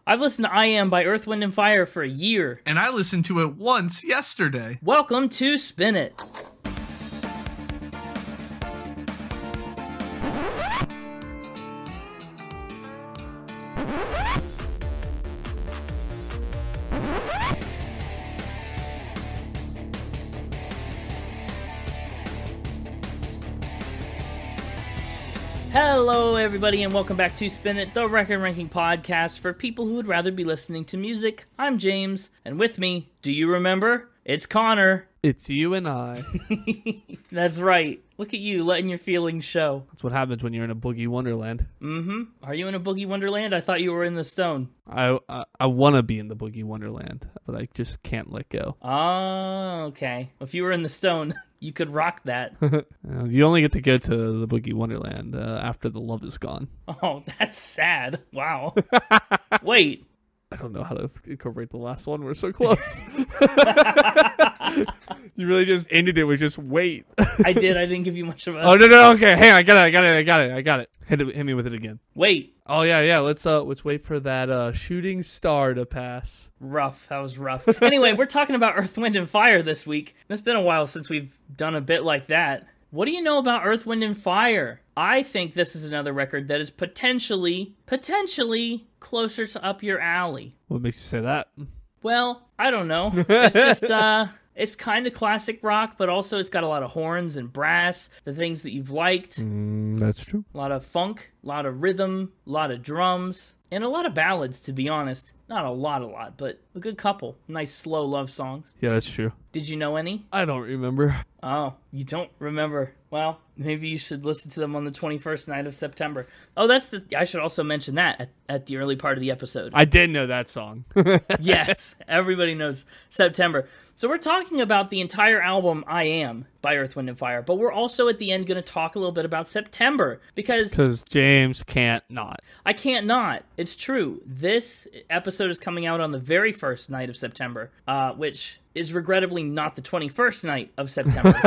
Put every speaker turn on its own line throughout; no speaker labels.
I've listened to I Am by Earth, Wind & Fire for a year.
And I listened to it once yesterday.
Welcome to Spin It. Hello, everybody, and welcome back to Spin It, the record ranking podcast for people who would rather be listening to music. I'm James, and with me, do you remember? It's Connor.
It's you and I.
That's right. Look at you, letting your feelings show.
That's what happens when you're in a Boogie Wonderland.
Mm-hmm. Are you in a Boogie Wonderland? I thought you were in the Stone.
I want to be in the Boogie Wonderland, but I just can't let go.
Oh, okay. If you were in the Stone, you could rock that.
You only get to go to the Boogie Wonderland after the love is gone.
Oh, that's sad. Wow. Wait.
I don't know how to incorporate the last one. We're so close. You really just ended it with just wait.
I did. I didn't give you much of a...
Oh, no. Okay. Hey, I got it. Hit me with it again.
Wait.
Oh, yeah. Let's wait for that shooting star to pass.
Rough. That was rough. Anyway, we're talking about Earth, Wind & Fire this week. It's been a while since we've done a bit like that. What do you know about Earth, Wind & Fire? I think this is another record that is potentially closer to up your alley.
What makes you say that?
Well, I don't know. It's just, it's kind of classic rock, but also it's got a lot of horns and brass, the things that you've liked.
That's true.
A lot of funk, a lot of rhythm, a lot of drums, and a lot of ballads, to be honest. Not a lot, but a good couple. Nice, slow love songs.
Yeah, that's true.
Did you know any?
I don't remember.
Oh, you don't remember. Well, maybe you should listen to them on the 21st night of September. Oh, I should also mention that at the early part of the episode.
I did know that song.
Yes, everybody knows September. So we're talking about the entire album I Am by Earth, Wind & Fire, but we're also at the end going to talk a little bit about September because
James can't not.
I can't not. It's true. This episode is coming out on the very first night of September, which is regrettably not the 21st night of September.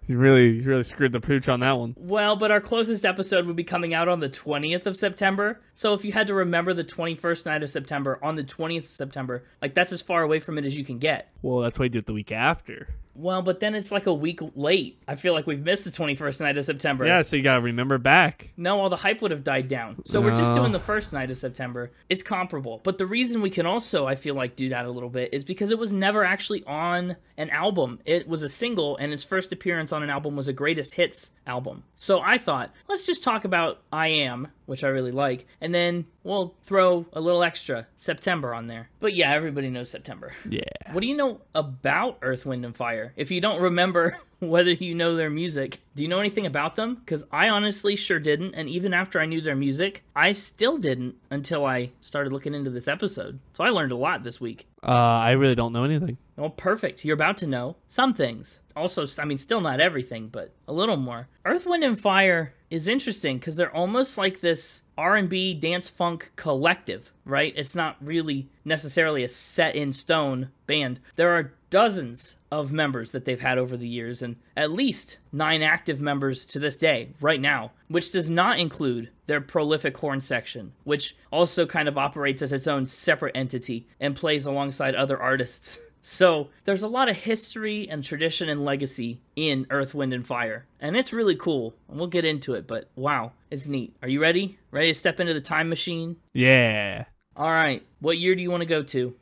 You really screwed the pooch on that one.
Well, but our closest episode would be coming out on the 20th of September. So if you had to remember the 21st night of September on the 20th of September, like that's as far away from it as you can get.
Well, that's why you do it the week after.
Well, but then it's like a week late. I feel like we've missed the 21st night of September.
Yeah, so you gotta remember back.
No, all the hype would have died down. So we're just doing the first night of September. It's comparable. But the reason we can also, I feel like, do that a little bit is because it was never actually on an album. It was a single, and its first appearance on an album was a greatest hits album. So I thought, let's just talk about I Am, which I really like, and then we'll throw a little extra September on there. But yeah, everybody knows September.
Yeah.
What do you know about Earth, Wind & Fire? If you don't remember whether you know their music, do you know anything about them? Because I honestly sure didn't, and even after I knew their music, I still didn't until I started looking into this episode. So I learned a lot this week.
I really don't know anything.
Well, perfect. You're about to know some things. Also, I mean, still not everything, but a little more. Earth, Wind & Fire is interesting because they're almost like this R&B dance funk collective, right? It's not really necessarily a set-in-stone band. There are dozens of members that they've had over the years, and at least 9 active members to this day, right now, which does not include their prolific horn section, which also kind of operates as its own separate entity and plays alongside other artists. So there's a lot of history and tradition and legacy in Earth, Wind & Fire, and it's really cool, and we'll get into it, but wow, it's neat. Are you ready? Ready to step into the time machine?
Yeah.
All right. What year do you want to go to?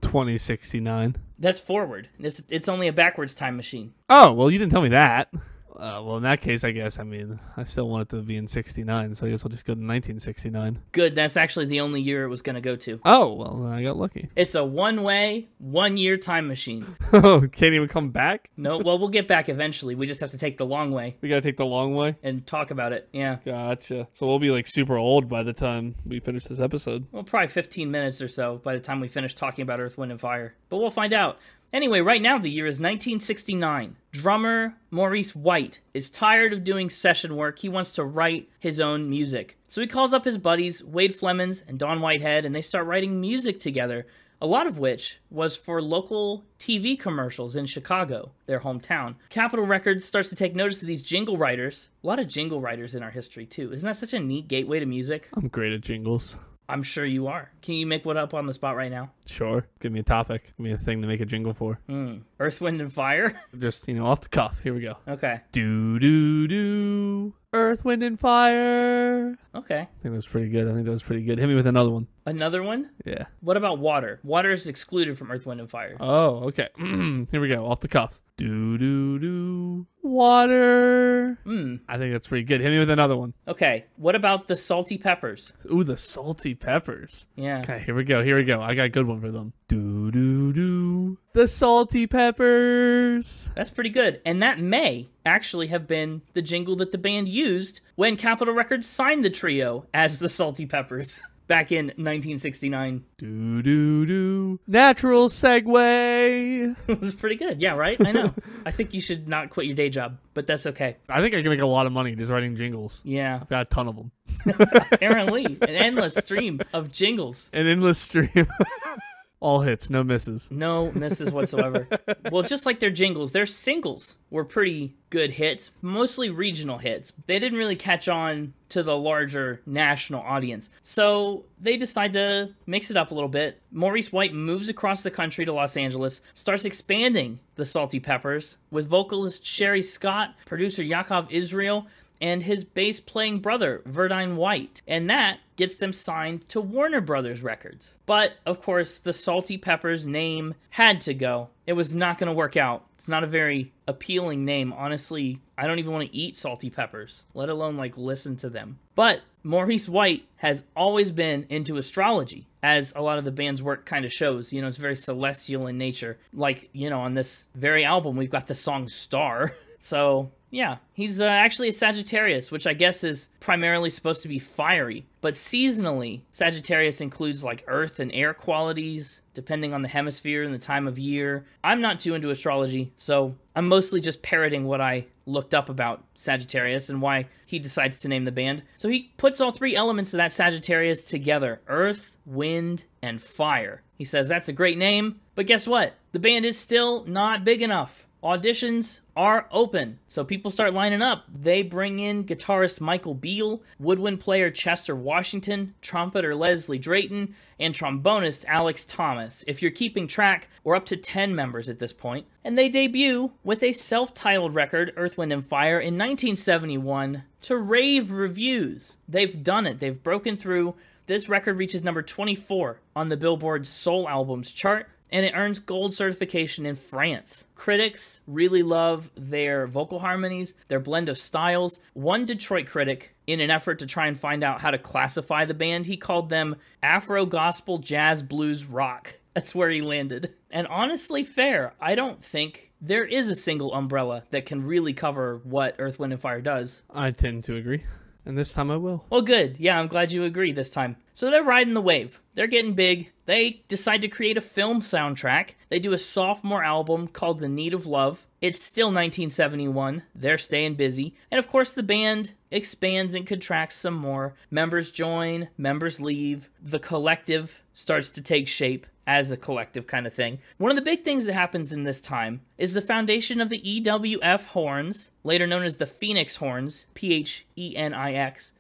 2069.
That's forward. It's only a backwards time machine.
Oh, well, you didn't tell me that. Well, in that case, I still want it to be in 69, so I guess I'll just go to 1969.
Good, that's actually the only year it was going to go to.
Oh, well, I got lucky.
It's a one-way, one-year time machine.
Oh, can't even come back?
No, well, we'll get back eventually. We just have to take the long way.
We gotta take the long way?
And talk about it, yeah.
Gotcha. So we'll be, like, super old by the time we finish this episode.
Well, probably 15 minutes or so by the time we finish talking about Earth, Wind & Fire. But we'll find out. Anyway, right now the year is 1969. Drummer Maurice White is tired of doing session work. He wants to write his own music. So he calls up his buddies, Wade Flemons and Don Whitehead, and they start writing music together a lot of which was for local TV commercials in Chicago, their hometown. Capitol Records starts to take notice of these jingle writers. A lot of jingle writers in our history, too. Isn't that such a neat gateway to music?
I'm great at jingles.
I'm sure you are. Can you make one up on the spot right now?
Sure. Give me a topic. Give me a thing to make a jingle for.
Earth, Wind, and Fire?
Just, off the cuff. Here we go.
Okay.
Do. Earth, Wind, and Fire.
Okay.
I think that's pretty good. Hit me with another one.
Another one?
Yeah.
What about water? Water is excluded from Earth, Wind, and Fire.
Oh, okay. Here we go. Off the cuff. Do. Water. I think that's pretty good. Hit me with another one.
Okay. What about the Salty Peppers?
Ooh, the Salty Peppers.
Yeah.
Okay, here we go. I got a good one for them. Do. The Salty Peppers.
That's pretty good. And that may actually have been the jingle that the band used when Capitol Records signed the trio as the Salty Peppers back in 1969.
Do. Natural segue.
It was pretty good. Yeah, right? I know. I think you should not quit your day job, but that's okay.
I think I can make a lot of money just writing jingles.
Yeah.
I've got a ton of them.
Apparently. An endless stream of jingles.
An endless stream. All hits, no misses.
No misses whatsoever. Well, just like their jingles, their singles were pretty good hits, mostly regional hits. They didn't really catch on to the larger national audience. So they decide to mix it up a little bit. Maurice White moves across the country to Los Angeles, starts expanding the Salty Peppers with vocalist Sherry Scott, producer Yaakov Israel, and his bass-playing brother, Verdine White. And that gets them signed to Warner Brothers Records. But, of course, the Salty Peppers name had to go. It was not going to work out. It's not a very appealing name. Honestly, I don't even want to eat salty peppers, let alone, listen to them. But Maurice White has always been into astrology, as a lot of the band's work kind of shows. It's very celestial in nature. On this very album, we've got the song Star. So, yeah, he's actually a Sagittarius, which I guess is primarily supposed to be fiery. But seasonally, Sagittarius includes earth and air qualities, depending on the hemisphere and the time of year. I'm not too into astrology, so I'm mostly just parroting what I looked up about Sagittarius and why he decides to name the band. So he puts all three elements of that Sagittarius together: earth, wind, and fire. He says that's a great name, but guess what? The band is still not big enough. Auditions are open, so people start lining up. They bring in guitarist Michael Beale, woodwind player Chester Washington, trumpeter Leslie Drayton, and trombonist Alex Thomas. If you're keeping track, we're up to 10 members at this point. And they debut with a self-titled record, Earth, Wind, and Fire, in 1971 to rave reviews. They've done it. They've broken through. This record reaches number 24 on the Billboard Soul Albums chart, and it earns gold certification in France. Critics really love their vocal harmonies, their blend of styles. One Detroit critic, in an effort to try and find out how to classify the band, he called them Afro-gospel-jazz-blues-rock. That's where he landed. And honestly fair. I don't think there is a single umbrella that can really cover what Earth, Wind, and Fire does.
I tend to agree. And this time I will.
Well, good. Yeah, I'm glad you agree this time. So they're riding the wave. They're getting big. They decide to create a film soundtrack. They do a sophomore album called The Need of Love. It's still 1971. They're staying busy. And of course, the band expands and contracts some more. Members join, members leave. The collective starts to take shape as a collective kind of thing. One of the big things that happens in this time is the foundation of the EWF Horns, later known as the Phenix Horns, Phenix.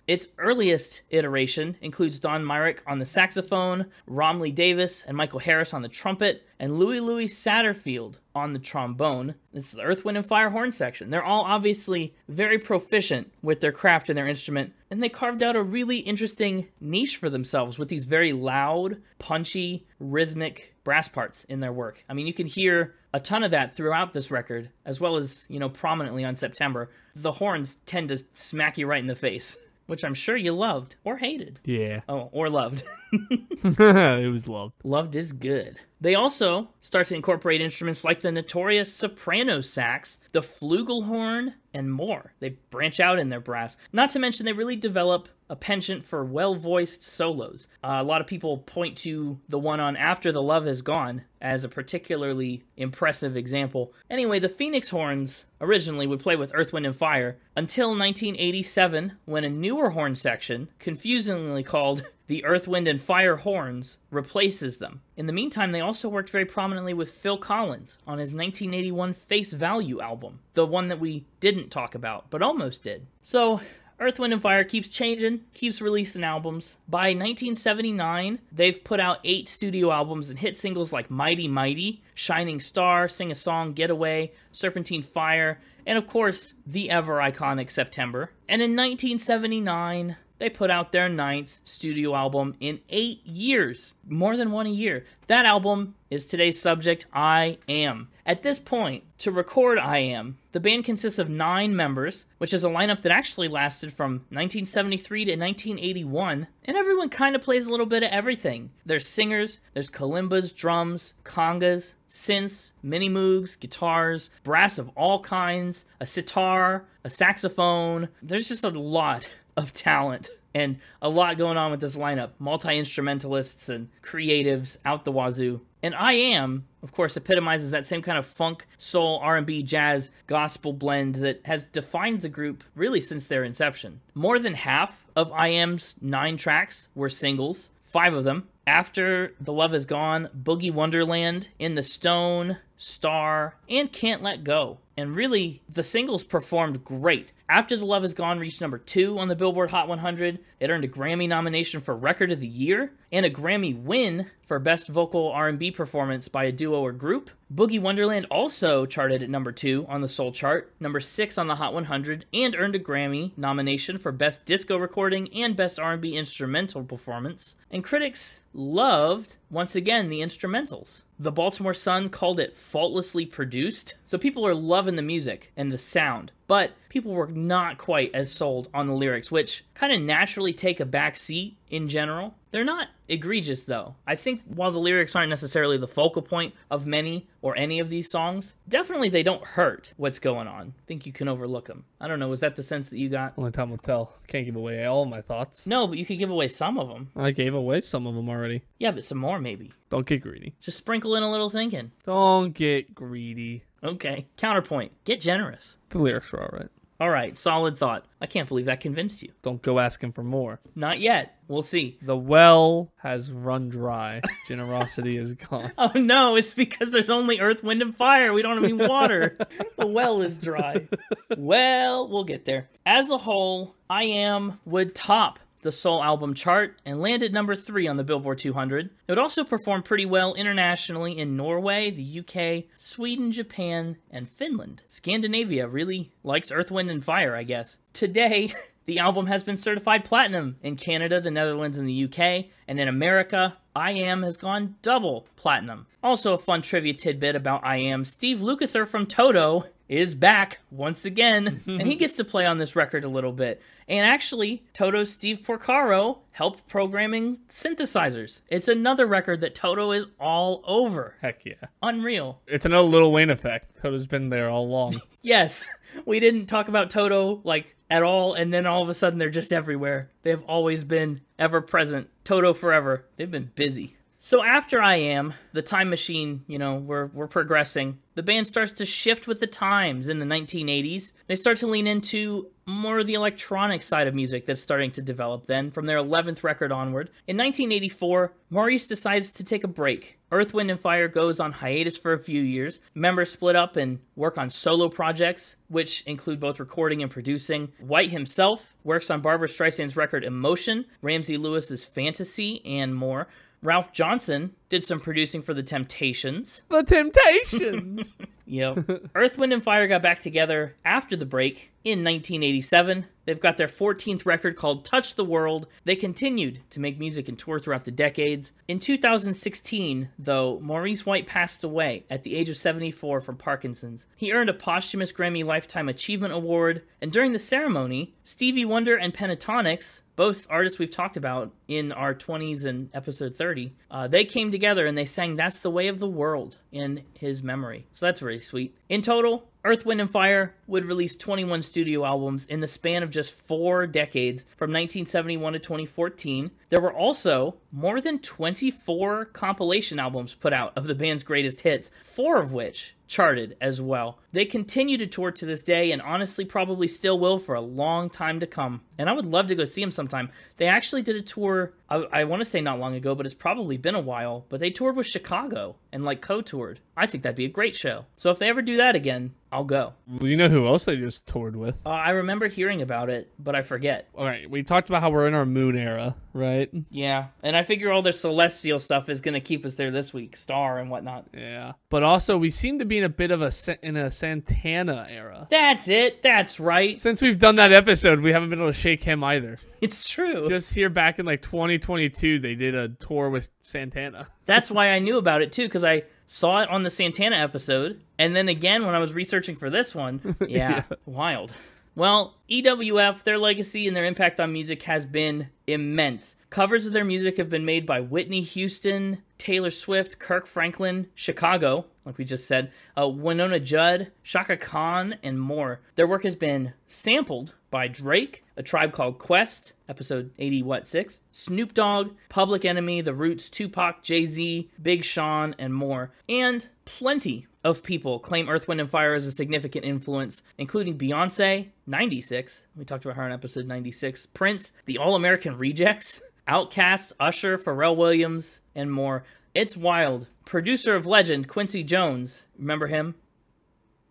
Its earliest iteration includes Don Myrick on the saxophone, Romley Davis and Michael Harris on the trumpet, and Louis Satterfield on the trombone. It's the Earth, Wind, and Fire horn section. They're all obviously very proficient with their craft and their instrument, and they carved out a really interesting niche for themselves with these very loud, punchy, rhythmic brass parts in their work. I mean, you can hear a ton of that throughout this record, as well as, prominently on September. The horns tend to smack you right in the face, which I'm sure you loved or hated.
Yeah.
Oh, or loved.
It was loved.
Loved is good. They also start to incorporate instruments like the notorious soprano sax, the flugelhorn, and more. They branch out in their brass. Not to mention they really develop a penchant for well-voiced solos. A lot of people point to the one on After the Love Has Gone as a particularly impressive example. Anyway, the Phenix Horns originally would play with Earth, Wind, and Fire until 1987, when a newer horn section, confusingly called the Earth, Wind, and Fire Horns replaces them. In the meantime, they also worked very prominently with Phil Collins on his 1981 Face Value album, the one that we didn't talk about, but almost did. So, Earth, Wind, and Fire keeps changing, keeps releasing albums. By 1979, they've put out 8 studio albums and hit singles like Mighty Mighty, Shining Star, Sing a Song, Getaway, Serpentine Fire, and of course, the ever iconic September. And in 1979, they put out their 9th studio album in 8 years, more than one a year. That album is today's subject, I Am. At this point, to record I Am, the band consists of 9 members, which is a lineup that actually lasted from 1973 to 1981, and everyone kind of plays a little bit of everything. There's singers, there's kalimbas, drums, congas, synths, mini-moogs, guitars, brass of all kinds, a sitar, a saxophone. There's just a lot of talent and a lot going on with this lineup. Multi-instrumentalists and creatives out the wazoo. And I Am, of course, epitomizes that same kind of funk, soul, R&B, jazz, gospel blend that has defined the group really since their inception. More than half of I Am's 9 tracks were singles, 5 of them. After The Love Is Gone, Boogie Wonderland, In the Stone, Star, and Can't Let Go. And really, the singles performed great. After The Love Is Gone reached number 2 on the Billboard Hot 100, it earned a Grammy nomination for Record of the Year and a Grammy win for Best Vocal R&B Performance by a Duo or Group. Boogie Wonderland also charted at number 2 on the Soul Chart, number 6 on the Hot 100, and earned a Grammy nomination for Best Disco Recording and Best R&B Instrumental Performance. And critics loved, once again, the instrumentals. The Baltimore Sun called it faultlessly produced, so people are loving the music and the sound. But people were not quite as sold on the lyrics, which kind of naturally take a back seat in general. They're not egregious, though. I think while the lyrics aren't necessarily the focal point of many or any of these songs, definitely they don't hurt what's going on. I think you can overlook them. I don't know, was that the sense that you got?
Only time will tell. Can't give away all my thoughts.
No, but you could give away some of them.
I gave away some of them already.
Yeah, but some more maybe.
Don't get greedy.
Just sprinkle in a little thinking.
Don't get greedy.
Okay. Counterpoint. Get generous.
The lyrics are all right.
All right, solid thought. I can't believe that convinced you.
Don't go asking for more.
Not yet. We'll see.
The well has run dry. Generosity is gone.
Oh no, it's because there's only Earth, Wind, and Fire. We don't have any water. The well is dry. Well, we'll get there. As a whole, I Am would top the Soul album chart and landed number 3 on the Billboard 200. It would also perform pretty well internationally in Norway, the UK, Sweden, Japan, and Finland. Scandinavia really likes Earth, Wind, and Fire, I guess. Today, the album has been certified platinum in Canada, the Netherlands, and the UK, and in America, I Am has gone double platinum. Also a fun trivia tidbit about I Am, Steve Lukather from Toto is back once again, and he gets to play on this record a little bit. And actually, Toto's Steve Porcaro helped programming synthesizers. It's another record that Toto is all over.
Heck yeah.
Unreal.
It's another Lil Wayne effect. Toto's been there all along.
Yes, we didn't talk about Toto, like, at all, and then all of a sudden they're just everywhere. They've always been ever present. Toto forever. They've been busy. So after I Am, the time machine, you know, we're progressing. The band starts to shift with the times in the 1980s. They start to lean into more of the electronic side of music that's starting to develop then, from their 11th record onward. In 1984, Maurice decides to take a break. Earth, Wind, and Fire goes on hiatus for a few years. Members split up and work on solo projects, which include both recording and producing. White himself works on Barbra Streisand's record Emotion, Ramsey Lewis's Fantasy, and more. Ralph Johnson did some producing for The Temptations.
The Temptations!
Yep. Earth, Wind, and Fire got back together after the break in 1987. They've got their 14th record called Touch the World. They continued to make music and tour throughout the decades. In 2016, though, Maurice White passed away at the age of 74 from Parkinson's. He earned a posthumous Grammy Lifetime Achievement Award, and during the ceremony, Stevie Wonder and Pentatonix, both artists we've talked about in our 20s and episode 30, they came together and they sang That's the Way of the World in his memory. So that's very sweet. In total, Earth, Wind, and Fire would release 21 studio albums in the span of just 4 decades, from 1971 to 2014. There were also more than 24 compilation albums put out of the band's greatest hits, 4 of which charted as well. They continue to tour to this day and honestly probably still will for a long time to come. And I would love to go see them sometime. They actually did a tour, I want to say not long ago, but it's probably been a while, but they toured with Chicago and like co-toured. I think that'd be a great show. So if they ever do that again, I'll go.
Well, you know who else they just toured with?
I remember hearing about it, but I forget.
All right, we talked about how we're in our moon era, right?
Yeah, and I figure all their celestial stuff is going to keep us there this week, Star and whatnot.
Yeah, but also we seem to be in a bit of a Santana era.
That's it. That's right.
Since we've done that episode, we haven't been able to shake him either.
It's true.
Just here back in like 2022, they did a tour with Santana.
That's why I knew about it too, because I saw it on the Santana episode, and then again when I was researching for this one. Yeah, wild. Well, EWF, their legacy and their impact on music has been immense. Covers of their music have been made by Whitney Houston, Taylor Swift, Kirk Franklin, Chicago, like we just said, Winona Judd, Shaka Khan, and more. Their work has been sampled by Drake, A Tribe Called Quest, episode 6, Snoop Dogg, Public Enemy, The Roots, Tupac, Jay-Z, Big Sean, and more. And plenty of people claim Earth, Wind & Fire as a significant influence, including Beyonce, 96, we talked about her in episode 96, Prince, the All-American Rejects, Outkast, Usher, Pharrell Williams, and more. It's wild. Producer of legend, Quincy Jones, remember him?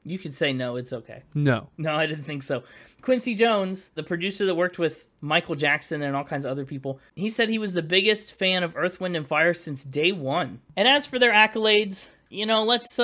You could say no, it's okay.
No,
I didn't think so. Quincy Jones, the producer that worked with Michael Jackson and all kinds of other people, he said he was the biggest fan of Earth, Wind & Fire since day one. And as for their accolades, you know, let's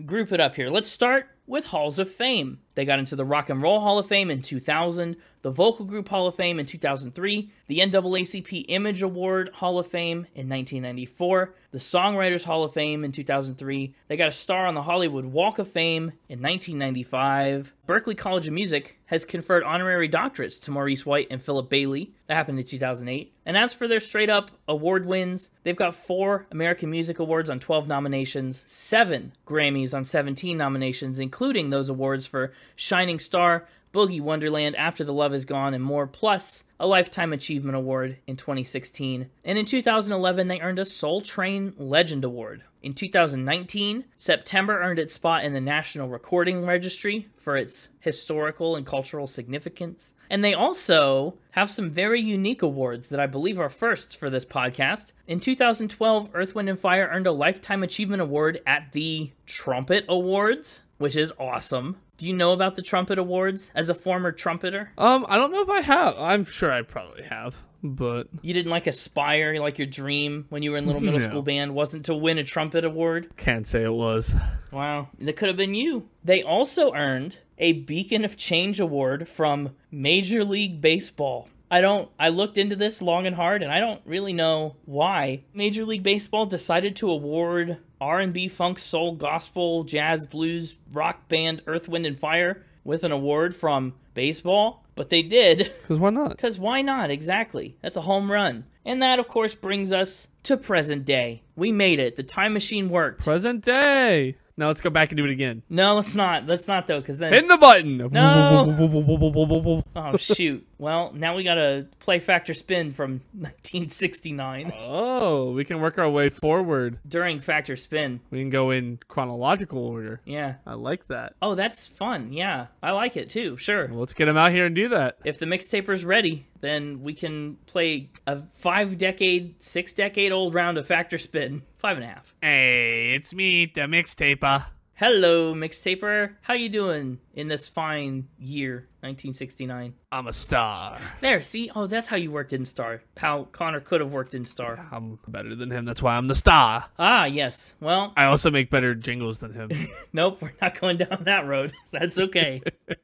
group it up here. Let's start with Halls of Fame. They got into the Rock and Roll Hall of Fame in 2000, the Vocal Group Hall of Fame in 2003, the NAACP Image Award Hall of Fame in 1994, the Songwriters Hall of Fame in 2003. They got a star on the Hollywood Walk of Fame in 1995. Berklee College of Music has conferred honorary doctorates to Maurice White and Philip Bailey. That happened in 2008. And as for their straight-up award wins, they've got 4 American Music Awards on 12 nominations, 7 Grammys on 17 nominations, including those awards for Shining Star, Boogie Wonderland, After the Love Is Gone, and more, plus a Lifetime Achievement Award in 2016. And in 2011, they earned a Soul Train Legend Award. In 2019, September earned its spot in the National Recording Registry for its historical and cultural significance. And they also have some very unique awards that I believe are firsts for this podcast. In 2012, Earth, Wind & Fire earned a Lifetime Achievement Award at the Trumpet Awards, which is awesome. Do you know about the Trumpet Awards as a former trumpeter?
I don't know if I have. I'm sure I probably have, but...
You didn't aspire, your dream when you were in little middle school band wasn't to win a trumpet award?
Can't say it was.
Wow, that could have been you. They also earned a Beacon of Change Award from Major League Baseball. I looked into this long and hard, and I don't really know why Major League Baseball decided to award R&B, funk, soul, gospel, jazz, blues, rock band Earth, Wind & Fire with an award from baseball, but they did.
Because why not?
Because why not, exactly. That's a home run. And that, of course, brings us to present day. We made it. The time machine worked.
Present day. Now let's go back and do it again.
No, let's not. Let's not, though, because then...
Hit the button!
No! Oh, shoot. Well, now we gotta play Factor Spin from 1969.
Oh, we can work our way forward.
During Factor Spin.
We can go in chronological order.
Yeah.
I like that.
Oh, that's fun. Yeah. I like it, too. Sure.
Well, let's get him out here and do that.
If the mixtaper's ready, then we can play a 5-decade, 6-decade-old round of Factor Spin. 5.5.
Hey, it's me, the mixtaper.
Hello, mixtaper. How you doing in this fine year, 1969?
I'm a star.
There, see? Oh, that's how you worked in Star. How Connor could have worked in Star.
I'm better than him. That's why I'm the star.
Ah, yes. Well,
I also make better jingles than him.
Nope, we're not going down that road. That's okay.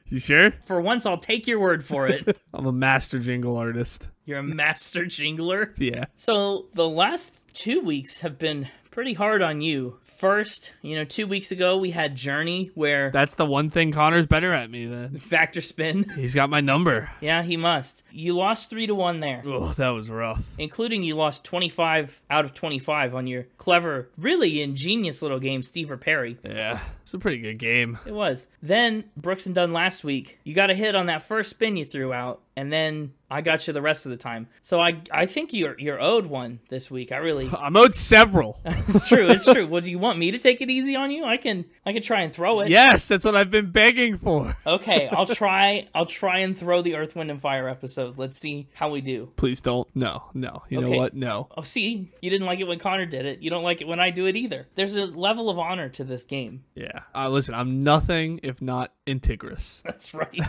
You sure?
For once, I'll take your word for it.
I'm a master jingle artist.
You're a master jingler?
Yeah.
So, the last 2 weeks have been pretty hard on you. First, 2 weeks ago, we had Journey, where...
That's the one thing Connor's better at me, then.
Factor Spin.
He's got my number.
Yeah, he must. You lost 3-1 there.
Oh, that was rough.
Including you lost 25 out of 25 on your clever, really ingenious little game, Steve or Perry.
Yeah. It's a pretty good game.
It was. Then, Brooks and Dunn last week, you got a hit on that first spin you threw out, and then I got you the rest of the time. So I think you're owed one this week.
I'm owed several.
It's true. It's true. Well, do you want me to take it easy on you? I can try and throw it.
Yes, that's what I've been begging for.
Okay, I'll try and throw the Earth, Wind, and Fire episode. Let's see how we do.
Please don't. No. You know what? No.
Oh, see? You didn't like it when Connor did it. You don't like it when I do it either. There's a level of honor to this game.
Yeah. Listen, I'm nothing if not integrous.
That's right.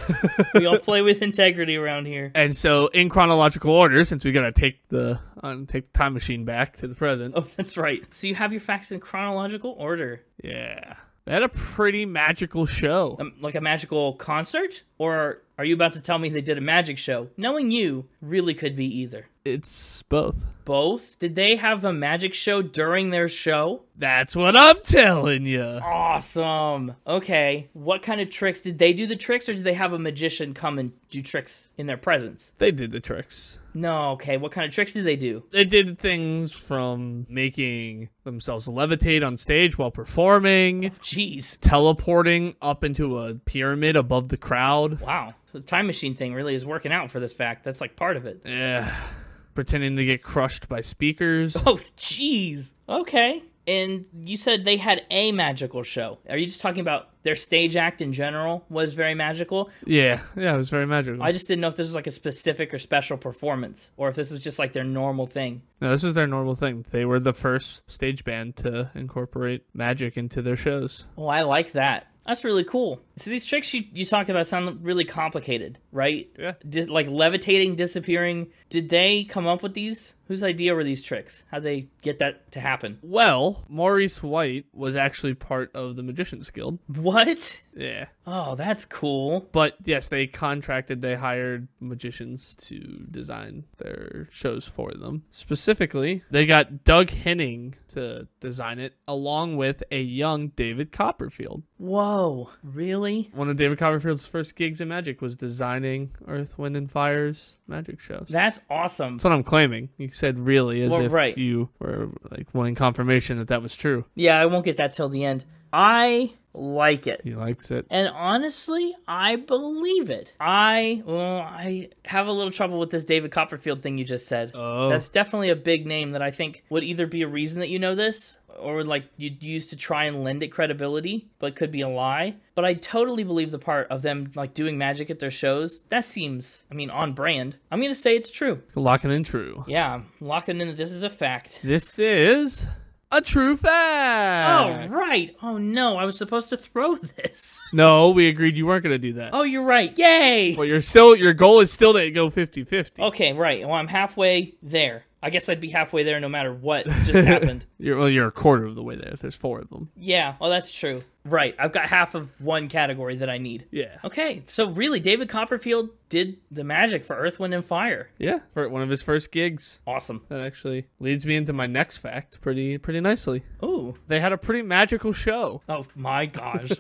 We all play with integrity around here.
And so, in chronological order, since we gotta take the time machine back to the present.
Oh, that's right. So you have your facts in chronological order.
Yeah. They had a pretty magical show.
Like a magical concert? Or are you about to tell me they did a magic show? Knowing you, really could be either.
It's both.
Both? Did they have a magic show during their show?
That's what I'm telling you.
Awesome. Okay. What kind of tricks? Did they do the tricks, or did they have a magician come and do tricks in their presence?
They did the tricks.
No, okay. What kind of tricks did they do?
They did things from making themselves levitate on stage while performing.
Jeez.
Teleporting up into a pyramid above the crowd.
Wow. So the time machine thing really is working out for this fact. That's like part of it.
Yeah. Pretending to get crushed by speakers.
Oh, jeez. Okay. And you said they had a magical show. Are you just talking about their stage act in general was very magical?
Yeah, it was very magical.
I just didn't know if this was like a specific or special performance, or if this was just like their normal thing.
No, this is their normal thing. They were the first stage band to incorporate magic into their shows.
Oh, I like that. That's really cool. So these tricks you talked about sound really complicated, right?
Yeah.
Like levitating, disappearing. Did they come up with these? Whose idea were these tricks? How'd they get that to happen?
Well, Maurice White was actually part of the Magicians Guild.
What?
Yeah.
Oh, that's cool.
But yes, they hired magicians to design their shows for them. Specifically, they got Doug Henning to design it, along with a young David Copperfield.
Whoa, really?
One of David Copperfield's first gigs in magic was designing Earth, Wind, and Fire's magic shows.
That's awesome.
That's what I'm claiming. You said really as if
right.
You were like wanting confirmation that was true.
Yeah, I won't get that till the end. I like it.
He likes it.
And honestly, I believe it. I have a little trouble with this David Copperfield thing you just said.
Oh.
That's definitely a big name that I think would either be a reason that you know this, or like you'd use to try and lend it credibility, but could be a lie. But I totally believe the part of them like doing magic at their shows. That seems, on brand. I'm going to say it's true.
Locking in true.
Yeah, I'm locking in that this is a fact.
This is a true fact.
Oh, right. Oh, no, I was supposed to throw this.
No, we agreed you weren't going to do that.
Oh, you're right. Yay!
Well, your goal is still to go 50-50.
Okay, right. Well, I'm halfway there. I guess I'd be halfway there no matter what just happened.
You're a quarter of the way there. There's 4 of them.
Yeah, well, that's true. Right, I've got half of one category that I need.
Yeah.
Okay, so really, David Copperfield did the magic for Earth, Wind, and Fire.
Yeah, for one of his first gigs.
Awesome.
That actually leads me into my next fact pretty nicely.
Ooh.
They had a pretty magical show.
Oh, my gosh.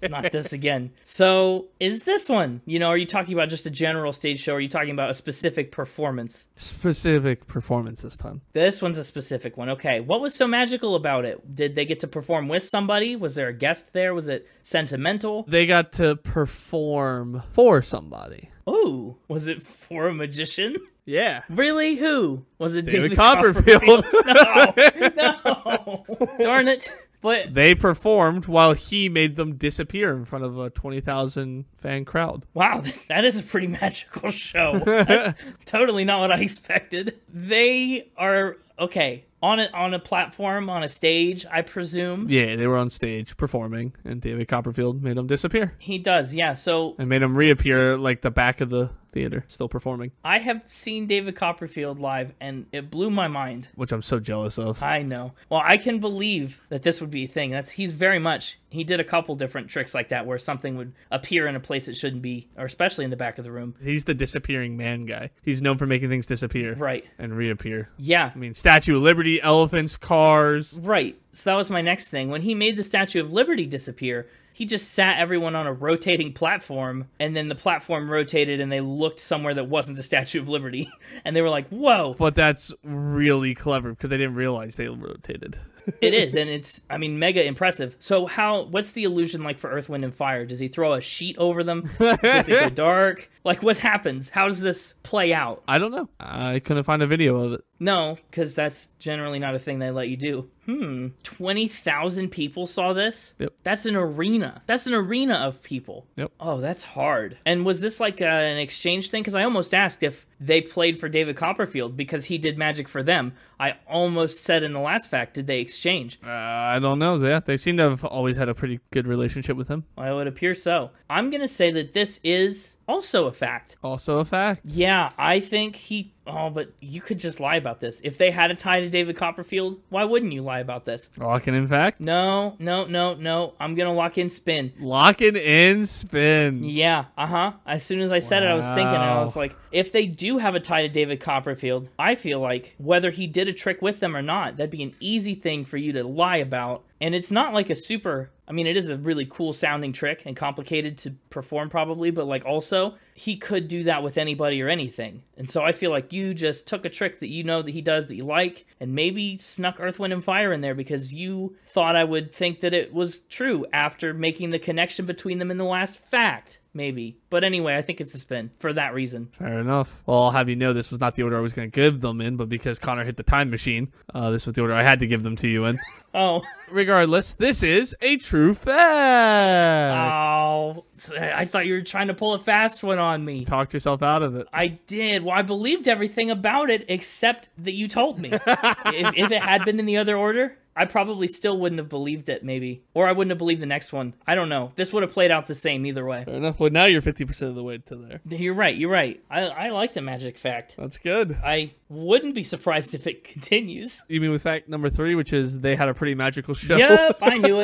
Not this again. So, is this one, are you talking about just a general stage show, or are you talking about a specific performance?
Specific performance this time.
This one's a specific one. Okay, what was so magical about it? Did they get to perform with somebody? Was there a guest there? Was it sentimental?
They got to perform for somebody.
Ooh, was it for a magician?
Yeah.
Really? Who? Was it
David Copperfield?
No. Darn it. But
they performed while he made them disappear in front of a 20,000 fan crowd.
Wow, that is a pretty magical show. That's totally not what I expected. They are, okay, on a platform, on a stage, I presume.
Yeah, they were on stage performing, and David Copperfield made them disappear.
He does, yeah, so...
And made them reappear like the back of the theater, still performing.
I have seen David Copperfield live, and it blew my mind.
Which I'm so jealous of.
I know. Well, I can believe that this would be a thing. He did a couple different tricks like that, where something would appear in a place it shouldn't be, or especially in the back of the room.
He's the disappearing man guy. He's known for making things disappear.
Right.
And reappear.
Yeah.
Statue of Liberty, elephants, cars.
Right. So that was my next thing. When he made the Statue of Liberty disappear, he just sat everyone on a rotating platform, and then the platform rotated and they looked somewhere that wasn't the Statue of Liberty. And they were like, whoa.
But that's really clever because they didn't realize they rotated.
It is, and it's, I mean, mega impressive. So what's the illusion like for Earth, Wind, and Fire? Does he throw a sheet over them? Does it go dark? Like, what happens? How does this play out?
I don't know. I couldn't find a video of it.
No, because that's generally not a thing they let you do. 20,000 people saw this?
Yep.
That's an arena. That's an arena of people.
Yep.
Oh, that's hard. And was this like an exchange thing? Because I almost asked if they played for David Copperfield because he did magic for them. I almost said in the last fact, did they exchange?
I don't know. Yeah, they seem to have always had a pretty good relationship with him.
Well, it would appear so. I'm going to say that this is also a fact.
Also a fact.
Yeah, I think he... Oh, but you could just lie about this. If they had a tie to David Copperfield, why wouldn't you lie about this?
Locking in fact?
No. I'm going to lock in spin.
Locking in spin.
Yeah, As soon as I said it, I was thinking, and I was like, if they do have a tie to David Copperfield, I feel like whether he did a trick with them or not, that'd be an easy thing for you to lie about. And it's not like a super... I mean, it is a really cool sounding trick and complicated to perform probably, but like also he could do that with anybody or anything. And so I feel like you just took a trick that you know that he does that you like and maybe snuck Earth, Wind, and Fire in there because you thought I would think that it was true after making the connection between them in the last fact. Maybe. But anyway, I think it's a spin for that reason.
Fair enough. Well, I'll have you know this was not the order I was going to give them in, but because Connor hit the time machine, this was the order I had to give them to you in.
Oh.
Regardless, this is a true fact.
Oh, I thought you were trying to pull a fast one on me.
Talked yourself out of it.
I did. Well, I believed everything about it except that you told me. if it had been in the other order, I probably still wouldn't have believed it, maybe. Or I wouldn't have believed the next one. I don't know. This would have played out the same either way.
Fair enough. Well, now you're 50% of the way to there.
You're right. I like the magic fact.
That's good.
I wouldn't be surprised if it continues.
You mean with fact number 3, which is they had a pretty magical show?
Yep, I knew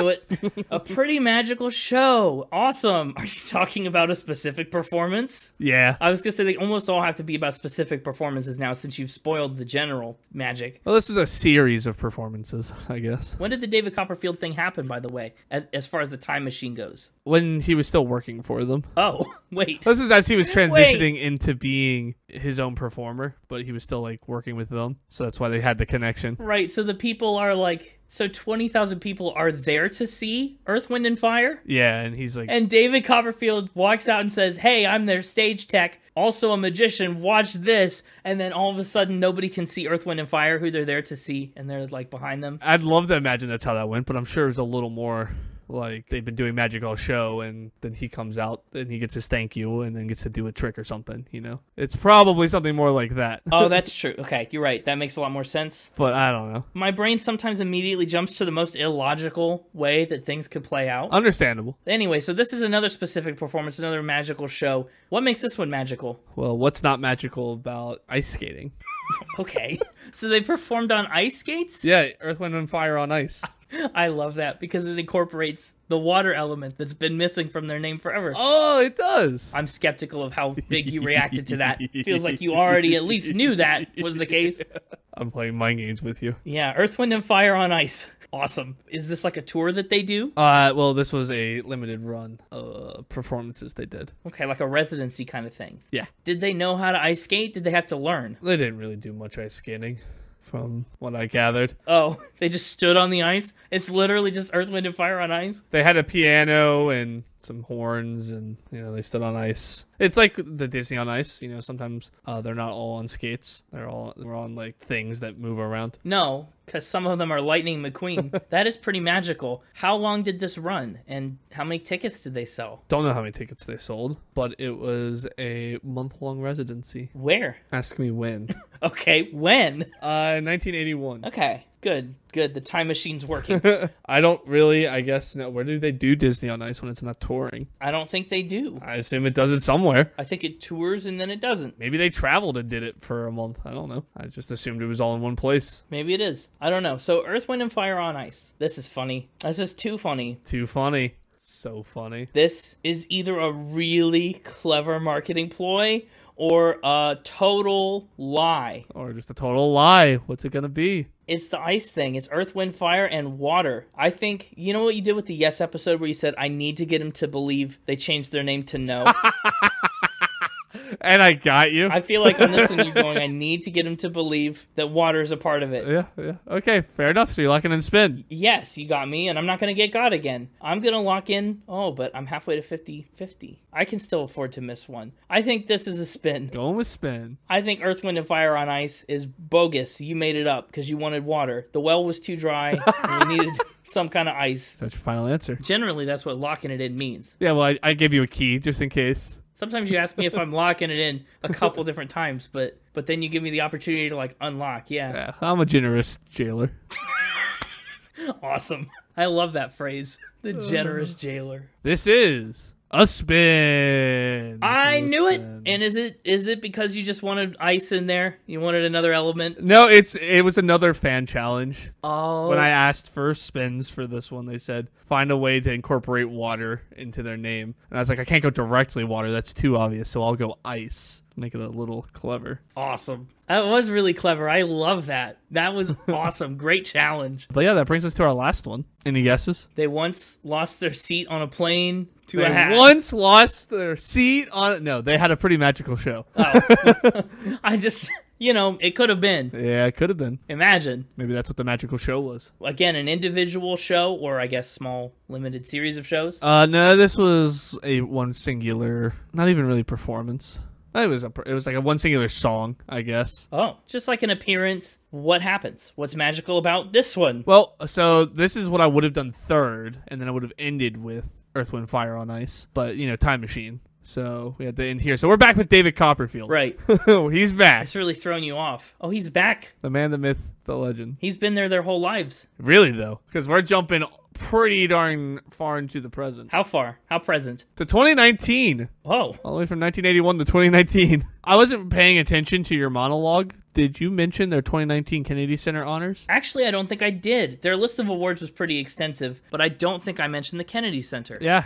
it. A pretty magical show. Awesome. Are you talking about a specific performance?
Yeah.
I was going to say they almost all have to be about specific performances now since you've spoiled the general magic.
Well, this was a series of performances, I guess.
When did the David Copperfield thing happen, by the way, as far as the time machine goes?
When he was still working for them.
Oh, wait.
This is as he was transitioning into being his own performer, but he was still like working with them. So that's why they had the connection.
Right. So the people are like, so 20,000 people are there to see Earth, Wind, and Fire?
Yeah. And he's like,
and David Copperfield walks out and says, hey, I'm their stage tech, also a magician, watch this. And then all of a sudden, nobody can see Earth, Wind, and Fire, who they're there to see. And they're like behind them.
I'd love to imagine that's how that went, but I'm sure it was a little more like they've been doing magic all show and then he comes out and he gets his thank you and then gets to do a trick or something, you know? It's probably something more like that.
Oh, that's true. Okay, you're right. That makes a lot more sense.
But I don't know.
My brain sometimes immediately jumps to the most illogical way that things could play out.
Understandable.
Anyway, so this is another specific performance, another magical show. What makes this one magical?
Well, what's not magical about ice skating?
Okay. So they performed on ice skates?
Yeah, Earth, Wind, and Fire on ice.
I love that because it incorporates the water element that's been missing from their name forever.
Oh, it does.
I'm skeptical of how big you reacted to that. Feels like you already at least knew that was the case.
I'm playing mind games with you.
Yeah, Earth, Wind, and Fire on ice. Awesome. Is this like a tour that they do?
Well, this was a limited run performances they did.
Okay, like a residency kind of thing.
Yeah.
Did they know how to ice skate? Did they have to learn?
They didn't really do much ice skating, from what I gathered.
Oh, they just stood on the ice? It's literally just Earth, Wind, and Fire on ice?
They had a piano and some horns and, you know, they stood on ice. It's like the Disney on Ice, you know, sometimes they're not all on skates. They're on like things that move around.
No, because some of them are Lightning McQueen. That is pretty magical. How long did this run and how many tickets did they sell?
Don't know how many tickets they sold, but it was a month-long residency.
Where?
Ask me when.
Okay, when?
1981.
Okay, good. The time machine's working.
I don't really, I guess, no. Where do they do Disney on Ice when it's not touring?
I don't think they do.
I assume it does it somewhere.
I think it tours and then it doesn't.
Maybe they traveled and did it for a month. I don't know. I just assumed it was all in one place.
Maybe it is. I don't know. So Earth, Wind, and Fire on ice. This is funny. This is too funny.
Too funny. So funny.
This is either a really clever marketing ploy or a total lie?
Or just a total lie. What's it going to be?
It's the ice thing. It's Earth, Wind, Fire, and Water. I think, you know what you did with the Yes episode where you said, I need to get him to believe they changed their name to No?
And I got you.
I feel like on this one you're going, I need to get him to believe that water is a part of it.
Yeah. Okay, fair enough. So you're locking in spin.
Yes, you got me, and I'm not going to get God again. I'm going to lock in, but I'm halfway to 50-50. I can still afford to miss one. I think this is a spin.
Going with spin.
I think Earth, Wind, and Fire on Ice is bogus. You made it up because you wanted water. The well was too dry, and we needed some kind of ice.
That's your final answer.
Generally, that's what locking it in means.
Yeah, well, I gave you a key just in case.
Sometimes you ask me if I'm locking it in a couple different times, but then you give me the opportunity to like unlock. Yeah,
I'm a generous jailer.
Awesome. I love that phrase. The generous jailer.
This is a spin.
I knew it. And is it because you just wanted ice in there? You wanted another element?
No, it was another fan challenge.
Oh.
When I asked for spins for this one, they said find a way to incorporate water into their name. And I was like, I can't go directly water. That's too obvious. So I'll go ice. Make it a little clever.
Awesome. That was really clever. I love that. That was awesome. Great challenge.
But yeah, that brings us to our last one. Any guesses?
They once lost their seat on a plane to
They
a hat.
once lost their seat on... No, they had a pretty magical show.
Oh. I just... it could have been.
Yeah, it could have been.
Imagine.
Maybe that's what the magical show was.
Again, an individual show, or I guess small, limited series of shows?
No, this was one singular, not even really performance. It was like a one singular song, I guess.
Oh, just like an appearance. What happens? What's magical about this one?
Well, so this is what I would have done third, and then I would have ended with Earth, Wind, Fire on Ice. But, time machine. So we had to end here. So we're back with David Copperfield.
Right.
He's back.
It's really thrown you off. Oh, he's back.
The man, the myth, the legend.
He's been there their whole lives.
Really, though? Because we're jumping pretty darn far into the present.
How far? How present?
To 2019.
Oh.
All the way from 1981 to 2019. I wasn't paying attention to your monologue. Did you mention their 2019 Kennedy Center honors?
Actually, I don't think I did. Their list of awards was pretty extensive, but I don't think I mentioned the Kennedy Center.
Yeah,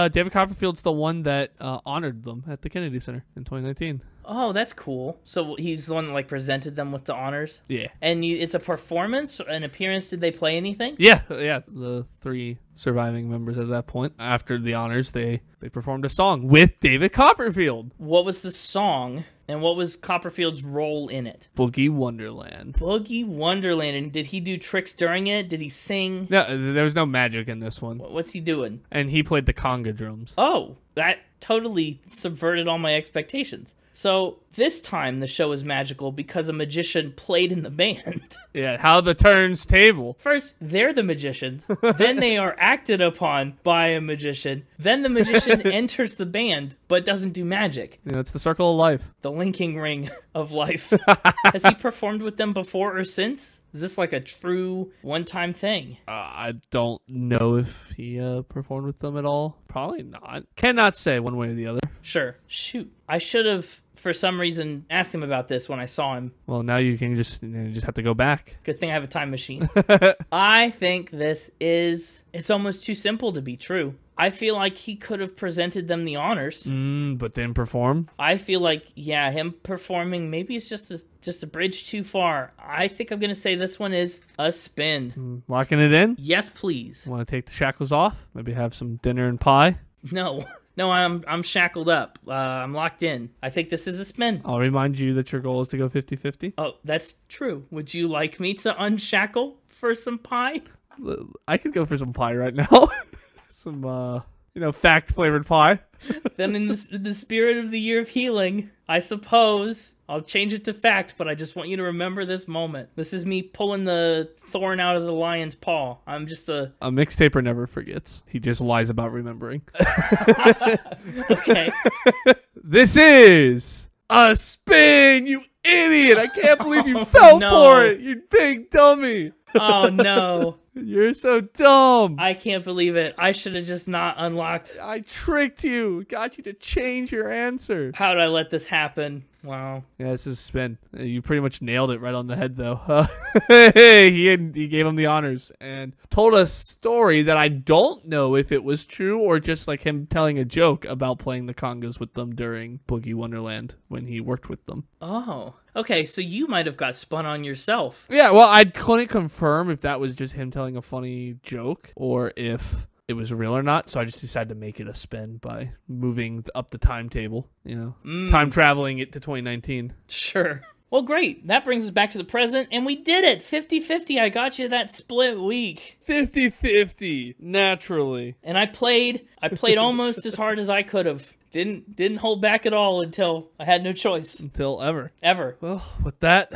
David Copperfield's the one that honored them at the Kennedy Center in 2019.
Oh, that's cool. So he's the one that presented them with the honors?
Yeah.
And it's a performance, an appearance. Did they play anything?
Yeah. The three surviving members at that point, after the honors, they performed a song with David Copperfield.
What was the song, and what was Copperfield's role in it?
Boogie Wonderland.
Boogie Wonderland. And did he do tricks during it? Did he sing?
No, there was no magic in this one.
What's he doing?
And he played the conga drums.
Oh, that totally subverted all my expectations. So this time the show is magical because a magician played in the band.
Yeah, how the turns table.
First, they're the magicians. Then they are acted upon by a magician. Then the magician enters the band, but doesn't do magic.
It's the circle of life.
The linking ring of life. Has he performed with them before or since? Is this like a true one-time thing?
I don't know if he performed with them at all. Probably not. Cannot say one way or the other.
Sure. Shoot. I should have, for some reason, asked him about this when I saw him.
Well, now you can just have to go back.
Good thing I have a time machine. I think it's almost too simple to be true. I feel like he could have presented them the honors.
But then perform?
I feel like, him performing, maybe it's just a bridge too far. I think I'm going to say this one is a spin.
Locking it in?
Yes, please.
Want to take the shackles off? Maybe have some dinner and pie?
No, I'm shackled up. I'm locked in. I think this is a spin.
I'll remind you that your goal is to go 50-50.
Oh, that's true. Would you like me to unshackle for some pie?
I could go for some pie right now. Some, fact-flavored pie.
Then in the spirit of the year of healing, I suppose I'll change it to fact, but I just want you to remember this moment. This is me pulling the thorn out of the lion's paw. I'm just a
mixtaper never forgets. He just lies about remembering.
Okay.
This is a spin, you idiot. I can't believe you fell for it, you big dummy.
Oh, no.
You're so dumb.
I can't believe it. I should have just not unlocked.
I tricked you. Got you to change your answer.
How did I let this happen? Wow.
Yeah, this is spin. You pretty much nailed it right on the head, though. He gave him the honors and told a story that I don't know if it was true or just like him telling a joke about playing the congas with them during Boogie Wonderland when he worked with them.
Oh. Okay, so you might have got spun on yourself.
Yeah, well, I couldn't confirm if that was just him telling a funny joke or if it was real or not, so I just decided to make it a spin by moving up the timetable, time traveling it to 2019.
Sure. Well, great. That brings us back to the present, and we did it. 50-50. I got you that split week.
50-50, naturally.
And I played almost as hard as I could have. Didn't hold back at all until I had no choice.
Until ever.
Ever.
Well, with that,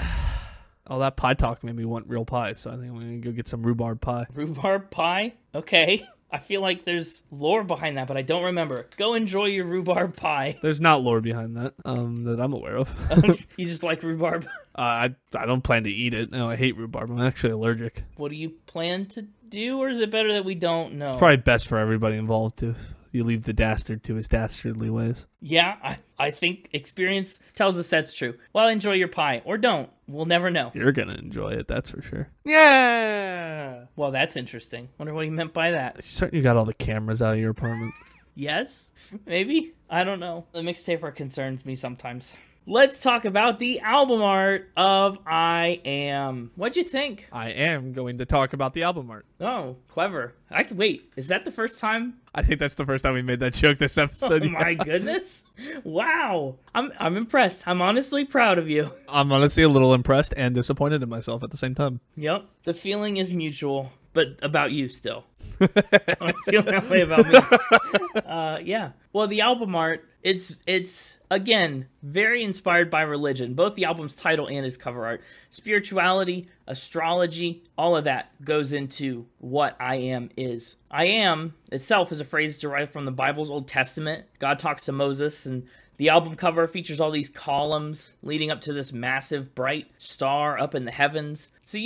all that pie talk made me want real pie, so I think I'm going to go get some rhubarb pie.
Rhubarb pie? Okay. I feel like there's lore behind that, but I don't remember. Go enjoy your rhubarb pie.
There's not lore behind that, that I'm aware of.
You just like rhubarb?
I don't plan to eat it. No, I hate rhubarb. I'm actually allergic.
What do you plan to do, or is it better that we don't know?
It's probably best for everybody involved to you leave the dastard to his dastardly ways.
Yeah, I think experience tells us that's true. Well, enjoy your pie, or don't. We'll never know.
You're going to enjoy it, that's for sure. Yeah!
Well, that's interesting. Wonder what he meant by that.
You certainly got all the cameras out of your apartment.
Yes? Maybe? I don't know. The mixtape art concerns me sometimes. Let's talk about the album art of I Am. What'd you think?
I am going to talk about the album art.
Oh, clever. Wait, is that the first time?
I think that's the first time we made that joke this episode.
Oh my goodness. Wow. I'm impressed. I'm honestly proud of you.
I'm honestly a little impressed and disappointed in myself at the same time.
Yep. The feeling is mutual, but about you still. I feel that way about me. Yeah. Well, the album art, it's again very inspired by religion. Both the album's title and its cover art, spirituality, astrology, all of that goes into what I Am is. I Am itself is a phrase derived from the Bible's Old Testament. God talks to Moses, and the album cover features all these columns leading up to this massive bright star up in the heavens. So,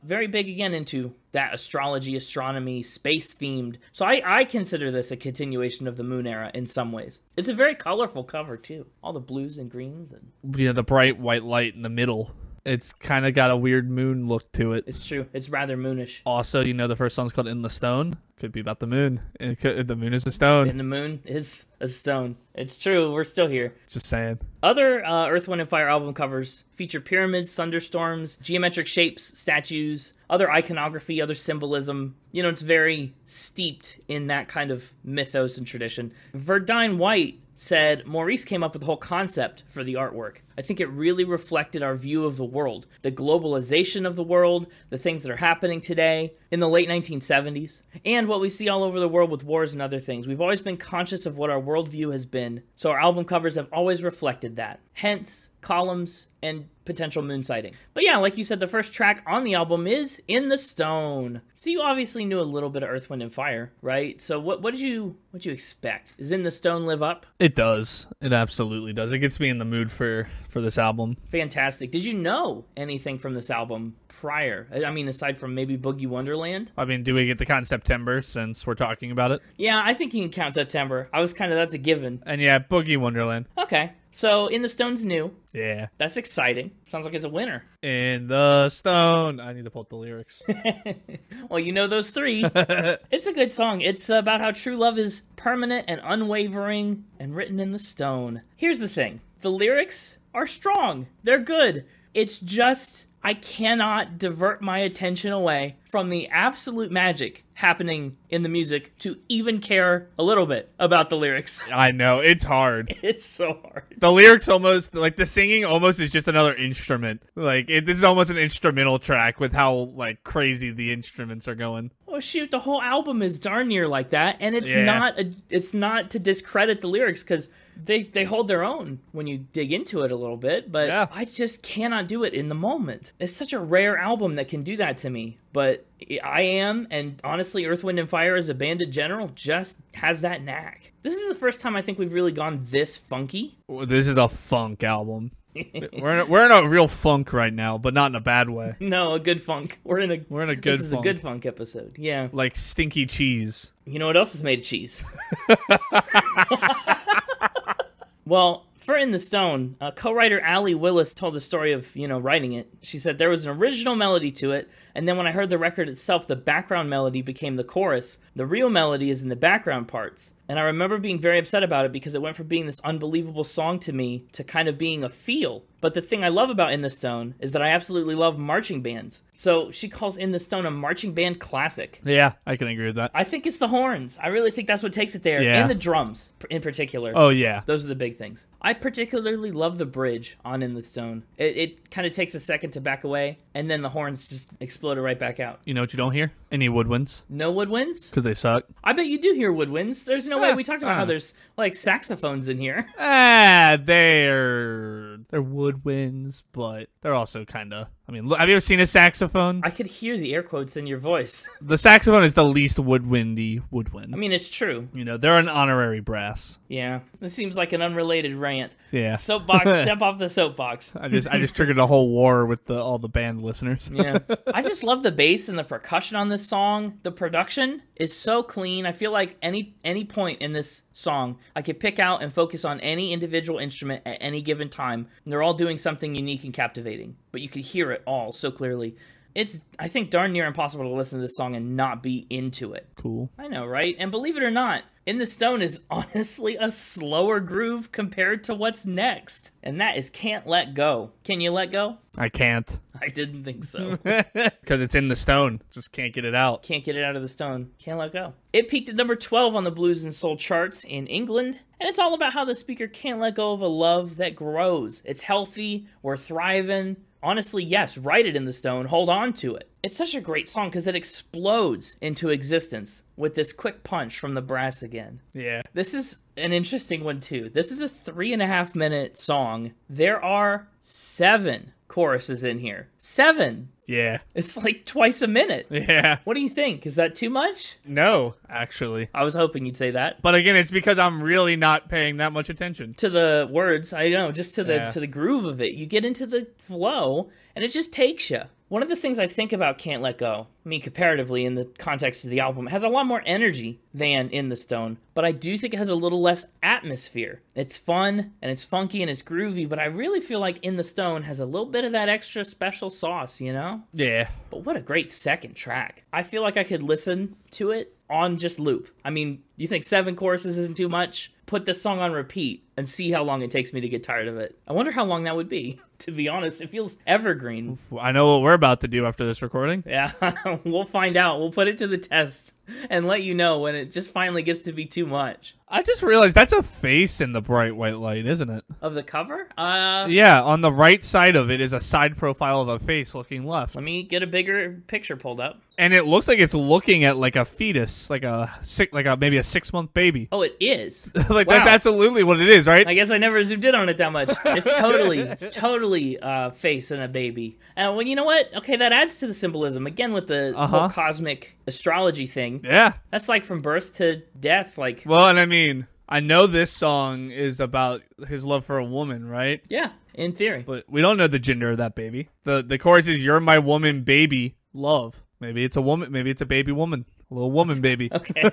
very big again into that astrology, astronomy, space themed. So I consider this a continuation of the Moon era in some ways. It's a very colorful cover too. All the blues and greens.
Yeah, the bright white light in the middle. It's kind of got a weird moon look to it.
It's true. It's rather moonish.
Also, the first song's called In the Stone. Could be about the moon. The moon is a stone.
And the moon is a stone. It's true. We're still here.
Just saying.
Other Earth, Wind & Fire album covers feature pyramids, thunderstorms, geometric shapes, statues, other iconography, other symbolism. It's very steeped in that kind of mythos and tradition. Verdine White said Maurice came up with the whole concept for the artwork. I think it really reflected our view of the world, the globalization of the world, the things that are happening today in the late 1970s, and what we see all over the world with wars and other things. We've always been conscious of what our worldview has been, so our album covers have always reflected that. Hence, columns and potential moon sighting. But yeah, like you said, the first track on the album is In the Stone. So you obviously knew a little bit of Earth, Wind & Fire, right? So what did you expect? Does In the Stone live up?
It does. It absolutely does. It gets me in the mood for this album.
Fantastic. Did you know anything from this album prior? I mean, aside from maybe Boogie Wonderland?
I mean, do we get to count September since we're talking about it?
Yeah, I think you can count September. That's a given.
And yeah, Boogie Wonderland.
Okay. So, In the Stone's new.
Yeah.
That's exciting. Sounds like it's a winner.
In the Stone. I need to pull up the lyrics.
Well, you know those three. It's a good song. It's about how true love is permanent and unwavering and written in the stone. Here's the thing. The lyrics are strong. They're good. It's just I cannot divert my attention away from the absolute magic happening in the music to even care a little bit about the lyrics.
I know, it's hard.
It's so hard.
The lyrics almost, like the singing almost is just another instrument. Like, this is almost an instrumental track with how, like, crazy the instruments are going.
Oh shoot, the whole album is darn near like that, and it's
Yeah.
not to discredit the lyrics, because they hold their own when you dig into it a little bit, but
Yeah.
I just cannot do it in the moment. It's such a rare album that can do that to me, but I Am, and honestly Earth, Wind & Fire as a band in general, just has that knack. This is the first time I think we've really gone this funky.
This is a funk album. We're in a real funk right now, but not in a bad way.
No, a good funk. We're in a good
This is
a good funk episode. Yeah.
Like stinky cheese.
You know what else is made of cheese? Well, for In the Stone, co-writer Allie Willis told the story of, writing it. She said there was an original melody to it, and then when I heard the record itself, the background melody became the chorus. The real melody is in the background parts. And I remember being very upset about it because it went from being this unbelievable song to me to kind of being a feel. But the thing I love about In the Stone is that I absolutely love marching bands. So she calls In the Stone a marching band classic.
Yeah, I can agree with that.
I think it's the horns. I really think that's what takes it there.
Yeah.
And the drums in particular.
Oh, yeah.
Those are the big things. I particularly love the bridge on In the Stone. It kind of takes a second to back away, and then the horns just exploded right back out.
You know what you don't hear? Any woodwinds.
No woodwinds?
Because they suck.
I bet you do hear woodwinds. There's no way. We talked about how there's, like, saxophones in here.
They're woodwinds, but they're also kind of... I mean, have you ever seen a saxophone?
I could hear the air quotes in your voice.
The saxophone is the least woodwindy woodwind.
I mean, it's true.
They're an honorary brass.
Yeah. This seems like an unrelated rant.
Yeah.
Soapbox, step off the soapbox.
I just triggered a whole war with all the band listeners.
Yeah. I just love the bass and the percussion on this song. The production is so clean. I feel like any point in this song, I could pick out and focus on any individual instrument at any given time. And they're all doing something unique and captivating. But you could hear it all so clearly. It's, I think, darn near impossible to listen to this song and not be into it.
Cool.
I know, right? And believe it or not, In the Stone is honestly a slower groove compared to what's next. And that is Can't Let Go. Can you let go?
I can't.
I didn't think so.
Because it's in the stone. Just can't get it out.
Can't get it out of the stone. Can't let go. It peaked at number 12 on the blues and soul charts in England. And it's all about how the speaker can't let go of a love that grows. It's healthy. We're thriving. Honestly, yes, write it in the stone. Hold on to it. It's such a great song because it explodes into existence with this quick punch from the brass again.
Yeah.
This is an interesting one, too. This is a 3.5-minute song. There are 7 choruses in here. 7.
Yeah.
It's like twice a minute.
Yeah.
What do you think? Is that too much?
No, actually.
I was hoping you'd say that.
But again, it's because I'm really not paying that much attention
To the words, I know, just to the groove of it. You get into the flow, and it just takes you. One of the things I think about Can't Let Go, I mean, comparatively in the context of the album, it has a lot more energy than In the Stone, but I do think it has a little less atmosphere. It's fun, and it's funky, and it's groovy, but I really feel like In the Stone has a little bit of that extra special sauce,
Yeah.
But what a great second track. I feel like I could listen to it on just loop. I mean, you think 7 choruses isn't too much? Put this song on repeat and see how long it takes me to get tired of it. I wonder how long that would be. To be honest, it feels evergreen.
I know what we're about to do after this recording.
Yeah, we'll find out. We'll put it to the test and let you know when it just finally gets to be too much.
I just realized that's a face in the bright white light, isn't it?
Of the cover?
Yeah, on the right side of it is a side profile of a face looking left.
Let me get a bigger picture pulled up.
And it looks like it's looking at like a fetus, maybe a 6-month baby.
Oh, it is.
Like
Wow.
that's absolutely what it is, right?
I guess I never zoomed in on it that much. It's totally face and a baby. And well, you know what? Okay, that adds to the symbolism again with the whole cosmic astrology thing.
Yeah.
That's like from birth to death. Like,
Well, and I mean, I know this song is about his love for a woman, right?
yeah, in theory.
But we don't know the gender of that baby. The chorus is "You're my woman, baby, love." Maybe it's a woman. Maybe it's a baby woman, a little woman baby.
Okay.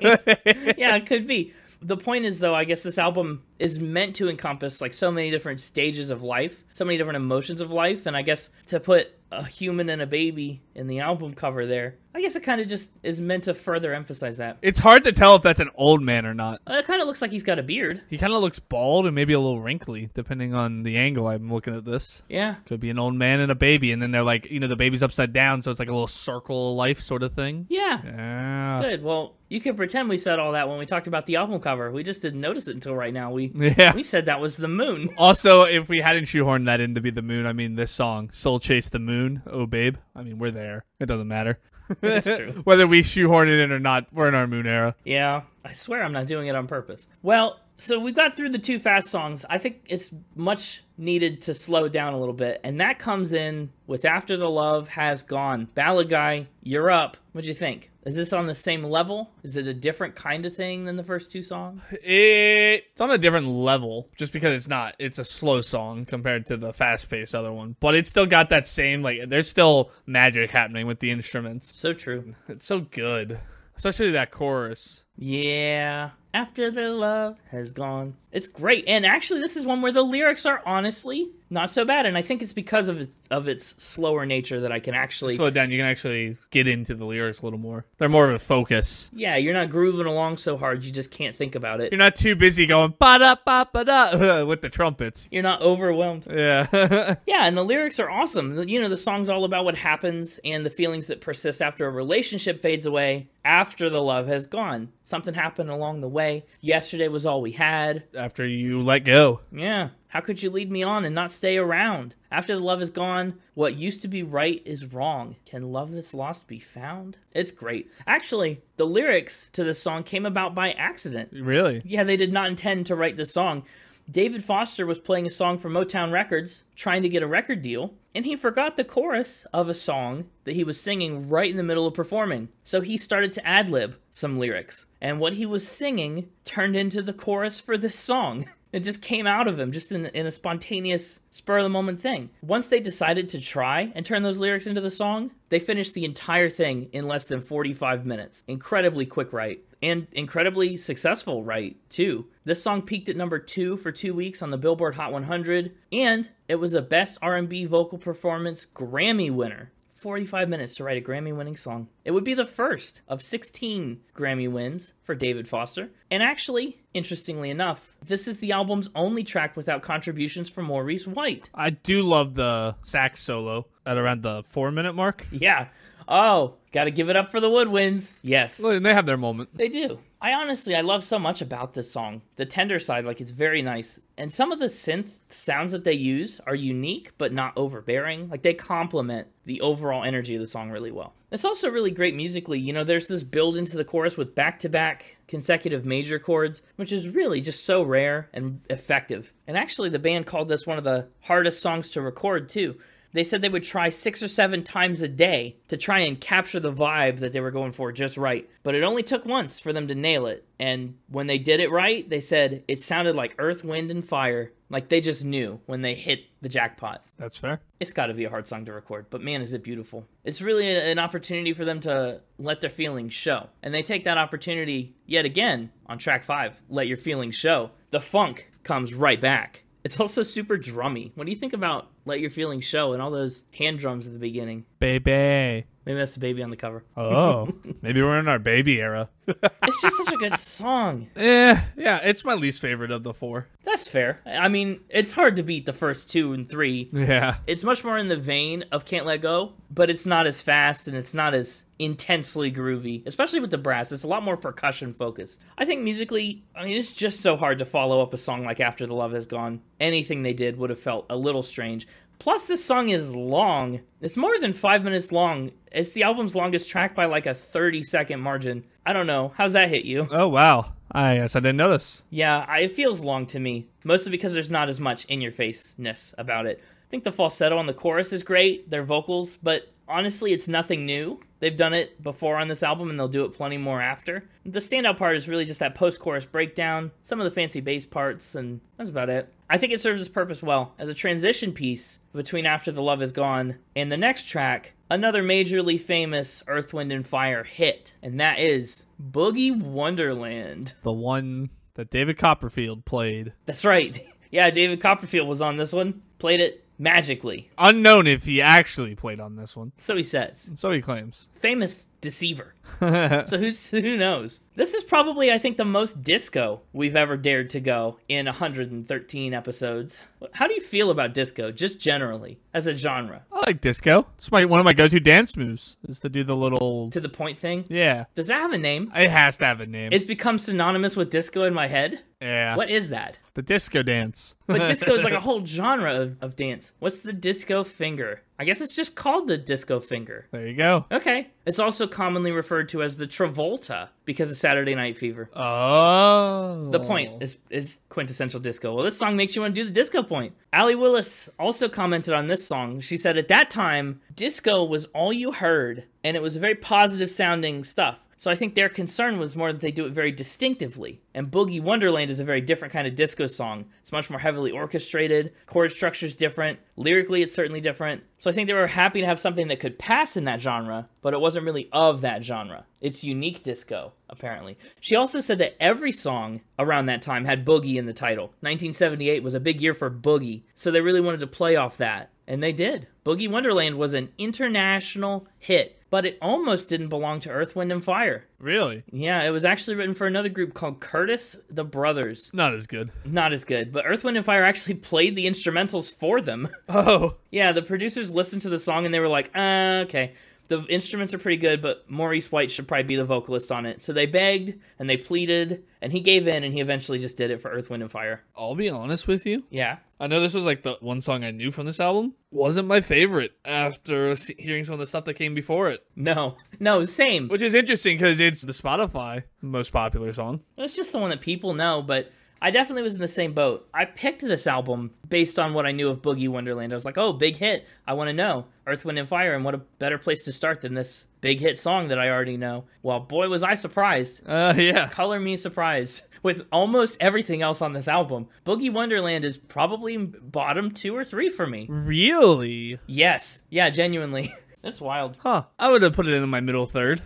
Yeah, it could be. The point is, though, I guess this album is meant to encompass like so many different stages of life, so many different emotions of life, and I guess to put a human and a baby in the album cover there, I guess it kind of just is meant to further emphasize that.
It's hard to tell if that's an old man or not.
It kind of looks like he's got a beard.
He kind of looks bald and maybe a little wrinkly, depending on the angle I'm looking at this.
Yeah.
Could be an old man and a baby, and then they're like, the baby's upside down, so it's like a little circle of life sort of thing.
Yeah.
Yeah.
Good. Well, you can pretend we said all that when we talked about the album cover. We just didn't notice it until right now. We said that was the moon.
Also, if we hadn't shoehorned that in to be the moon, I mean, this song, Soul Chase the Moon, oh babe, I mean, we're there. It doesn't matter.
That's true.
Whether we shoehorn it in or not, we're in our moon era.
Yeah. I swear I'm not doing it on purpose. Well, So we got through the two fast songs. I think it's much needed to slow it down a little bit. And that comes in with After the Love Has Gone. Ballad Guy, you're up. What'd you think? Is this on the same level? Is it a different kind of thing than the first two songs?
It's on a different level, just because it's a slow song compared to the fast-paced other one. But it's still got that same, like, there's still magic happening with the instruments.
So true.
It's so good. Especially that chorus.
Yeah. After the love has gone. It's great. And actually, this is one where the lyrics are honestly not so bad. And I think it's because of its slower nature that I can actually...
Slow it down. You can actually get into the lyrics a little more. They're more of a focus.
Yeah, you're not grooving along so hard. You just can't think about it.
You're not too busy going ba-da-ba-ba-da with the trumpets.
You're not overwhelmed.
Yeah.
Yeah, and the lyrics are awesome. You know, the song's all about what happens and the feelings that persist after a relationship fades away, after the love has gone. Something happened along the way. Yesterday was all we had.
After you let go.
Yeah. How could you lead me on and not stay around? After the love is gone, what used to be right is wrong. Can love that's lost be found? It's great. Actually, the lyrics to this song came about by accident.
Really?
Yeah, they did not intend to write this song. David Foster was playing a song for Motown Records, trying to get a record deal, and he forgot the chorus of a song that he was singing right in the middle of performing. So he started to ad-lib some lyrics, and what he was singing turned into the chorus for this song. It just came out of him, just in a spontaneous, spur-of-the-moment thing. Once they decided to try and turn those lyrics into the song, they finished the entire thing in less than 45 minutes. Incredibly quick write. And incredibly successful write, too. This song peaked at number 2 for 2 weeks on the Billboard Hot 100, and it was a Best R&B Vocal Performance Grammy winner. 45 minutes to write a Grammy-winning song. It would be the first of 16 Grammy wins for David Foster. And actually, interestingly enough, this is the album's only track without contributions from Maurice White.
I do love the sax solo at around the 4-minute mark.
Yeah. Oh, gotta give it up for the woodwinds. Yes.
Well, they have their moment.
They do. I love so much about this song. The tender side, like, it's very nice. And some of the synth sounds that they use are unique, but not overbearing. Like, they complement the overall energy of the song really well. It's also really great musically. You know, there's this build into the chorus with back-to-back consecutive major chords, which is really just so rare and effective. And actually, the band called this one of the hardest songs to record, too. They said they would try 6 or 7 times a day to try and capture the vibe that they were going for just right. But it only took once for them to nail it. And when they did it right, they said it sounded like Earth, Wind, and Fire. Like they just knew when they hit the jackpot.
That's fair.
It's got to be a hard song to record, but man, is it beautiful. It's really an opportunity for them to let their feelings show. And they take that opportunity yet again on track 5, Let Your Feelings Show. The funk comes right back. It's also super drummy. What do you think about Let Your Feelings Show and all those hand drums at the beginning?
Baby.
Maybe that's the baby on the cover.
Oh, maybe we're in our baby era.
It's just such a good song.
Yeah, it's my least favorite of the 4.
That's fair. I mean, it's hard to beat the first 2 and 3.
Yeah.
It's much more in the vein of Can't Let Go, but it's not as fast and it's not as intensely groovy, especially with the brass. It's a lot more percussion focused. I think musically, it's just so hard to follow up a song like After the Love Has Gone. Anything they did would have felt a little strange. Plus, this song is long. It's more than 5 minutes long. It's the album's longest track by like a 30-second margin. I don't know. How's that hit you?
Oh, wow. I guess I didn't notice.
Yeah, it feels long to me. Mostly because there's not as much in-your-face-ness about it. I think the falsetto on the chorus is great, their vocals, but honestly, it's nothing new. They've done it before on this album, and they'll do it plenty more after. The standout part is really just that post-chorus breakdown, some of the fancy bass parts, and that's about it. I think it serves its purpose well. As a transition piece between After the Love Is Gone and the next track, another majorly famous Earth, Wind, and Fire hit, and that is Boogie Wonderland.
The one that David Copperfield played.
That's right. Yeah, David Copperfield was on this one, played it magically.
Unknown if he actually played on this one.
So he says.
So he claims.
Famous deceiver. So who knows? This is probably, I think, the most disco we've ever dared to go in 113 episodes. How do you feel about disco, just generally, as a genre?
I like disco. It's one of my go-to dance moves, is to do the little...
To the point thing?
Yeah.
Does that have a name?
It has to have a name.
It's become synonymous with disco in my head?
Yeah.
What is that?
The disco dance.
But disco is like a whole genre of dance. What's the disco finger? I guess it's just called the disco finger.
There you go.
Okay. It's also commonly referred to as the Travolta because of Saturday Night Fever.
Oh.
The point is quintessential disco. Well, this song makes you want to do the disco point. Allie Willis also commented on this song. She said, at that time, disco was all you heard, and it was very positive sounding stuff. So I think their concern was more that they do it very distinctively. And Boogie Wonderland is a very different kind of disco song. It's much more heavily orchestrated. Chord structure's different. Lyrically, it's certainly different. So I think they were happy to have something that could pass in that genre, but it wasn't really of that genre. It's unique disco, apparently. She also said that every song around that time had boogie in the title. 1978 was a big year for boogie, so they really wanted to play off that. And they did. Boogie Wonderland was an international hit, but it almost didn't belong to Earth, Wind, and Fire.
Really?
Yeah, it was actually written for another group called Curtis the Brothers.
Not as good.
Not as good, but Earth, Wind, and Fire actually played the instrumentals for them.
Oh.
Yeah, the producers listened to the song and they were like, okay. The instruments are pretty good, but Maurice White should probably be the vocalist on it. So they begged and they pleaded, and he gave in, and he eventually just did it for Earth, Wind, and Fire.
I'll be honest with you.
Yeah.
I know this was like the one song I knew from this album. Wasn't my favorite after hearing some of the stuff that came before it.
No, same.
Which is interesting because it's the Spotify most popular song.
It's just the one that people know, but I definitely was in the same boat. I picked this album based on what I knew of Boogie Wonderland. I was like, oh, big hit. I want to know Earth, Wind, and Fire, and what a better place to start than this big hit song that I already know. Well, boy, was I surprised.
Yeah.
Color me surprised. With almost everything else on this album, Boogie Wonderland is probably bottom 2 or 3 for me.
Really?
Yes. Yeah, genuinely. That's wild.
Huh. I would have put it in my middle third,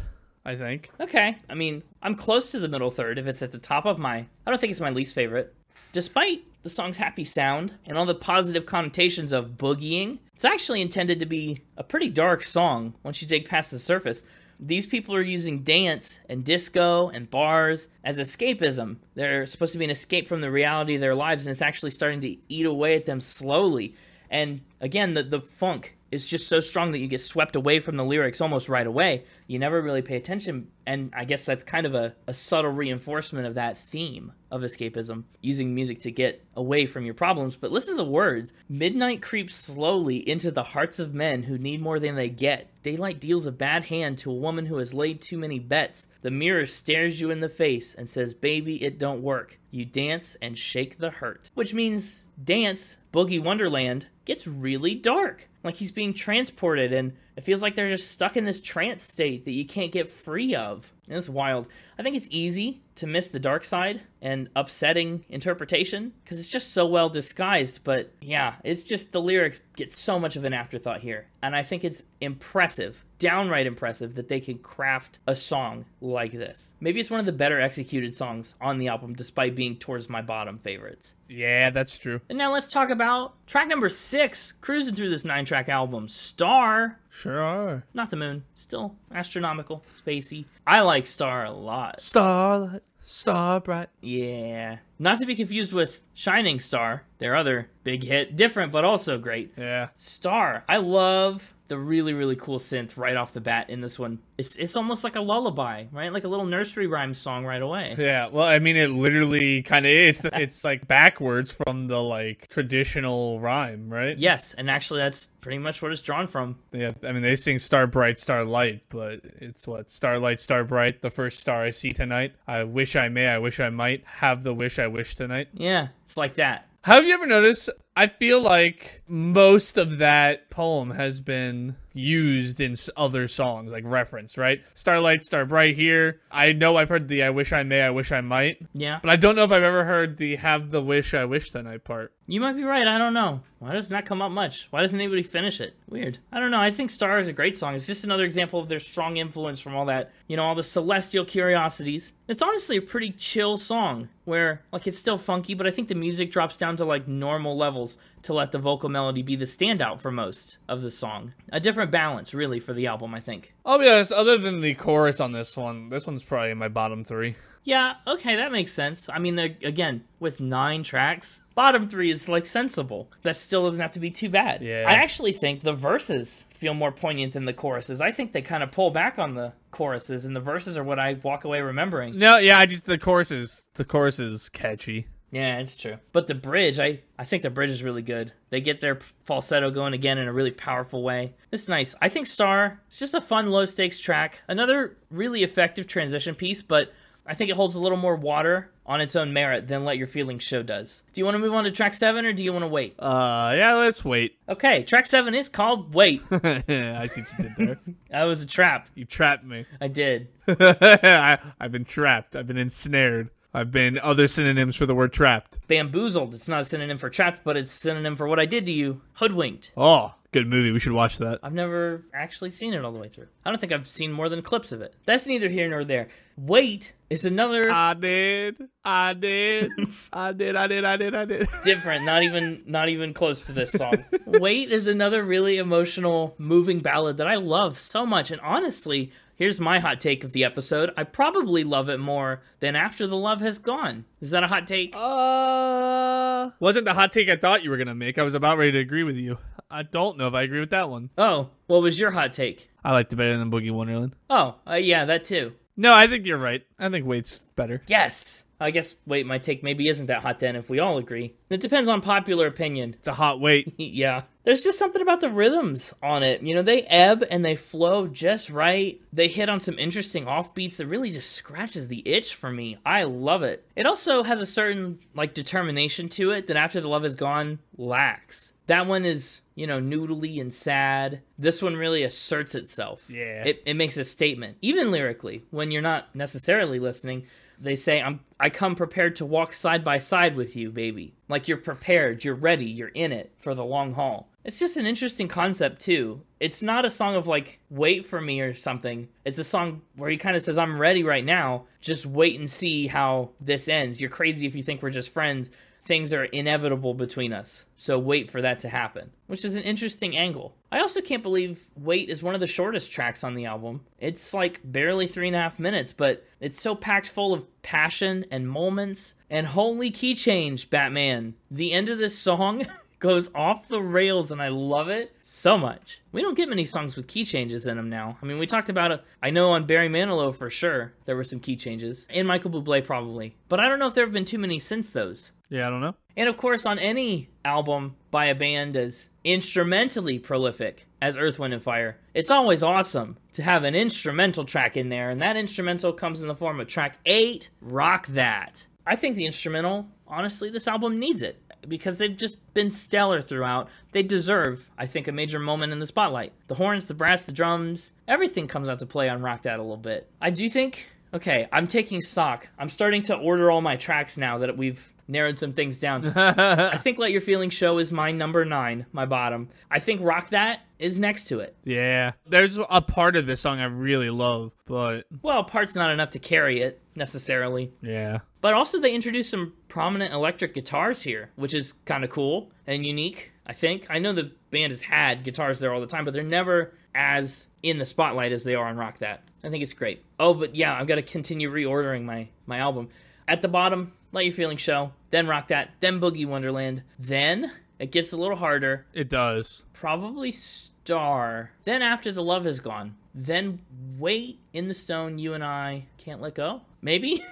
I think.
Okay. I mean, I'm close to the middle third if it's at the top of my... I don't think it's my least favorite. Despite the song's happy sound and all the positive connotations of boogieing, it's actually intended to be a pretty dark song once you dig past the surface. These people are using dance and disco and bars as escapism. They're supposed to be an escape from the reality of their lives, and it's actually starting to eat away at them slowly. And again, the funk is just so strong that you get swept away from the lyrics almost right away. You never really pay attention, and I guess that's kind of a subtle reinforcement of that theme of escapism, using music to get away from your problems. But listen to the words. Midnight creeps slowly into the hearts of men who need more than they get. Daylight deals a bad hand to a woman who has laid too many bets. The mirror stares you in the face and says, baby, it don't work. You dance and shake the hurt. Which means dance, Boogie Wonderland, gets really dark. Like he's being transported, and it feels like they're just stuck in this trance state that you can't get free of. And it's wild. I think it's easy to miss the dark side and upsetting interpretation because it's just so well disguised. But yeah, it's just the lyrics get so much of an afterthought here. And I think it's impressive, downright impressive, that they can craft a song like this. Maybe it's one of the better executed songs on the album despite being towards my bottom favorites.
Yeah, that's true.
And now let's talk about track number 6, cruising through this 9-track album, Star.
Sure are.
Not the moon. Still astronomical, spacey. I like Star a lot.
Starlight, star bright.
Yeah. Not to be confused with Shining Star, their other big hit. Different, but also great.
Yeah.
Star. I love the really, really cool synth right off the bat in this one. It's almost like a lullaby, right? Like a little nursery rhyme song right away.
Yeah, well, I mean, it literally kind of is. It's like backwards from the like traditional rhyme, right?
Yes, and actually that's pretty much what it's drawn from.
Yeah, I mean, they sing star bright, star light, but it's what? Starlight, star bright, the first star I see tonight. I wish I may, I wish I might have the wish I wish tonight.
Yeah, it's like that.
Have you ever noticed? I feel like most of that poem has been used in other songs, like referenced, right? Starlight, star bright here. I know I've heard the I wish I may, I wish I might.
Yeah.
But I don't know if I've ever heard the have the wish I wish tonight part.
You might be right. I don't know. Why doesn't that come up much? Why doesn't anybody finish it? Weird. I don't know. I think Star is a great song. It's just another example of their strong influence from all that, all the celestial curiosities. It's honestly a pretty chill song where, like, it's still funky, but I think the music drops down to, like, normal levels to let the vocal melody be the standout for most of the song. A different balance, really, for the album, I think.
I'll be honest, other than the chorus on this one's probably in my bottom 3.
Yeah, okay, that makes sense. I mean, again, with 9 tracks, bottom 3 is, like, sensible. That still doesn't have to be too bad.
Yeah.
I actually think the verses feel more poignant than the choruses. I think they kind of pull back on the choruses, and the verses are what I walk away remembering.
No, yeah, the chorus is catchy.
Yeah, it's true. But the bridge, I think the bridge is really good. They get their falsetto going again in a really powerful way. It's nice. I think Star, it's just a fun low-stakes track. Another really effective transition piece, but I think it holds a little more water on its own merit than Let Your Feelings Show does. Do you want to move on to track 7, or do you want to wait?
Yeah, let's wait.
Okay, track 7 is called Wait.
I see what you did there.
That was a trap.
You trapped me.
I did.
I've been trapped. I've been ensnared. I've been other synonyms for the word trapped.
Bamboozled. It's not a synonym for trapped, but it's a synonym for what I did to you. Hoodwinked.
Oh, good movie. We should watch that.
I've never actually seen it all the way through. I don't think I've seen more than clips of it. That's neither here nor there. Wait is another...
I did.
Different. Not even close to this song. Wait is another really emotional, moving ballad that I love so much. And honestly, here's my hot take of the episode. I probably love it more than After the Love Has Gone. Is that a hot take?
Wasn't the hot take I thought you were going to make. I was about ready to agree with you. I don't know if I agree with that one.
Oh, what was your hot take?
I liked it better than Boogie Wonderland.
Oh, yeah, that too.
No, I think you're right. I think Wait's better.
Yes. I guess, wait, my take maybe isn't that hot then if we all agree. It depends on popular opinion.
It's a hot wait.
Yeah. There's just something about the rhythms on it. You know, they ebb and they flow just right. They hit on some interesting offbeats that really just scratches the itch for me. I love it. It also has a certain, determination to it that After the Love Is Gone lacks. That one is, noodly and sad. This one really asserts itself.
Yeah.
It makes a statement. Even lyrically, when you're not necessarily listening, they say, I come prepared to walk side by side with you, baby. Like you're prepared, you're ready, you're in it for the long haul. It's just an interesting concept, too. It's not a song of, wait for me or something. It's a song where he kind of says, I'm ready right now. Just wait and see how this ends. You're crazy if you think we're just friends. Things are inevitable between us, so wait for that to happen, which is an interesting angle. I also can't believe Wait is one of the shortest tracks on the album. It's barely 3.5 minutes, but it's so packed full of passion and moments, and holy key change, Batman. The end of this song goes off the rails, and I love it so much. We don't get many songs with key changes in them now. I mean, we talked about it. I know on Barry Manilow for sure there were some key changes. In Michael Bublé probably. But I don't know if there have been too many since those.
Yeah, I don't know.
And of course, on any album by a band as instrumentally prolific as Earth, Wind & Fire, it's always awesome to have an instrumental track in there, and that instrumental comes in the form of track 8, Rock That. I think the instrumental, honestly, this album needs it, because they've just been stellar throughout. They deserve, I think, a major moment in the spotlight. The horns, the brass, the drums, everything comes out to play on Rock That a little bit. I do think, okay, I'm taking stock. I'm starting to order all my tracks now that we've narrowed some things down. I think Let Your Feelings Show is my number 9, my bottom. I think Rock That is next to it.
Yeah. There's a part of this song I really love, but...
Well, part's not enough to carry it, necessarily.
Yeah.
But also they introduced some prominent electric guitars here, which is kind of cool and unique, I think. I know the band has had guitars there all the time, but they're never as in the spotlight as they are on Rock That. I think it's great. Oh, but yeah, I've got to continue reordering my album. At the bottom, Let Your Feelings Show, then Rock That, then Boogie Wonderland, then it gets a little harder.
It does.
Probably Star, then After the Love Has Gone, then Wait, In the Stone, You and I Can't Let Go, maybe?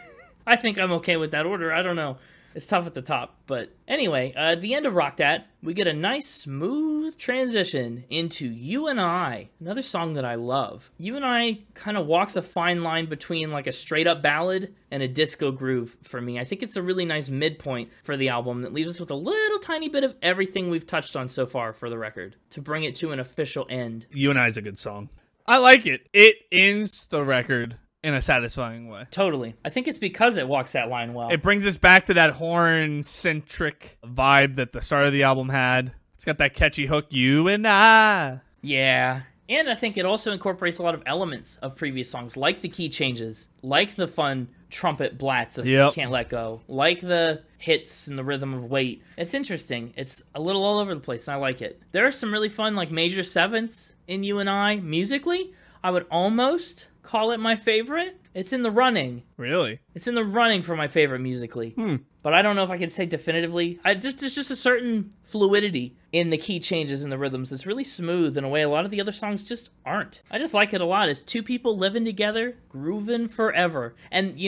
I think I'm okay with that order, I don't know. It's tough at the top, but anyway, at the end of Rock That, we get a nice smooth transition into You and I, another song that I love. You and I kind of walks a fine line between a straight up ballad and a disco groove for me. I think it's a really nice midpoint for the album that leaves us with a little tiny bit of everything we've touched on so far for the record to bring it to an official end.
You and I is a good song. I like it. It ends the record in a satisfying way.
Totally. I think it's because it walks that line well.
It brings us back to that horn-centric vibe that the start of the album had. It's got that catchy hook, You and I.
Yeah. And I think it also incorporates a lot of elements of previous songs, like the key changes, like the fun trumpet blats of Can't Let Go, like the hits and the rhythm of Wait. It's interesting. It's a little all over the place, and I like it. There are some really fun, major sevenths in You and I musically. I would almost call it my favorite. It's in the running.
Really?
It's in the running for my favorite musically. But I don't know if I can say definitively. There's just a certain fluidity in the key changes and the rhythms that's really smooth in a way a lot of the other songs just aren't. I just like it a lot. It's two people living together, grooving forever. And,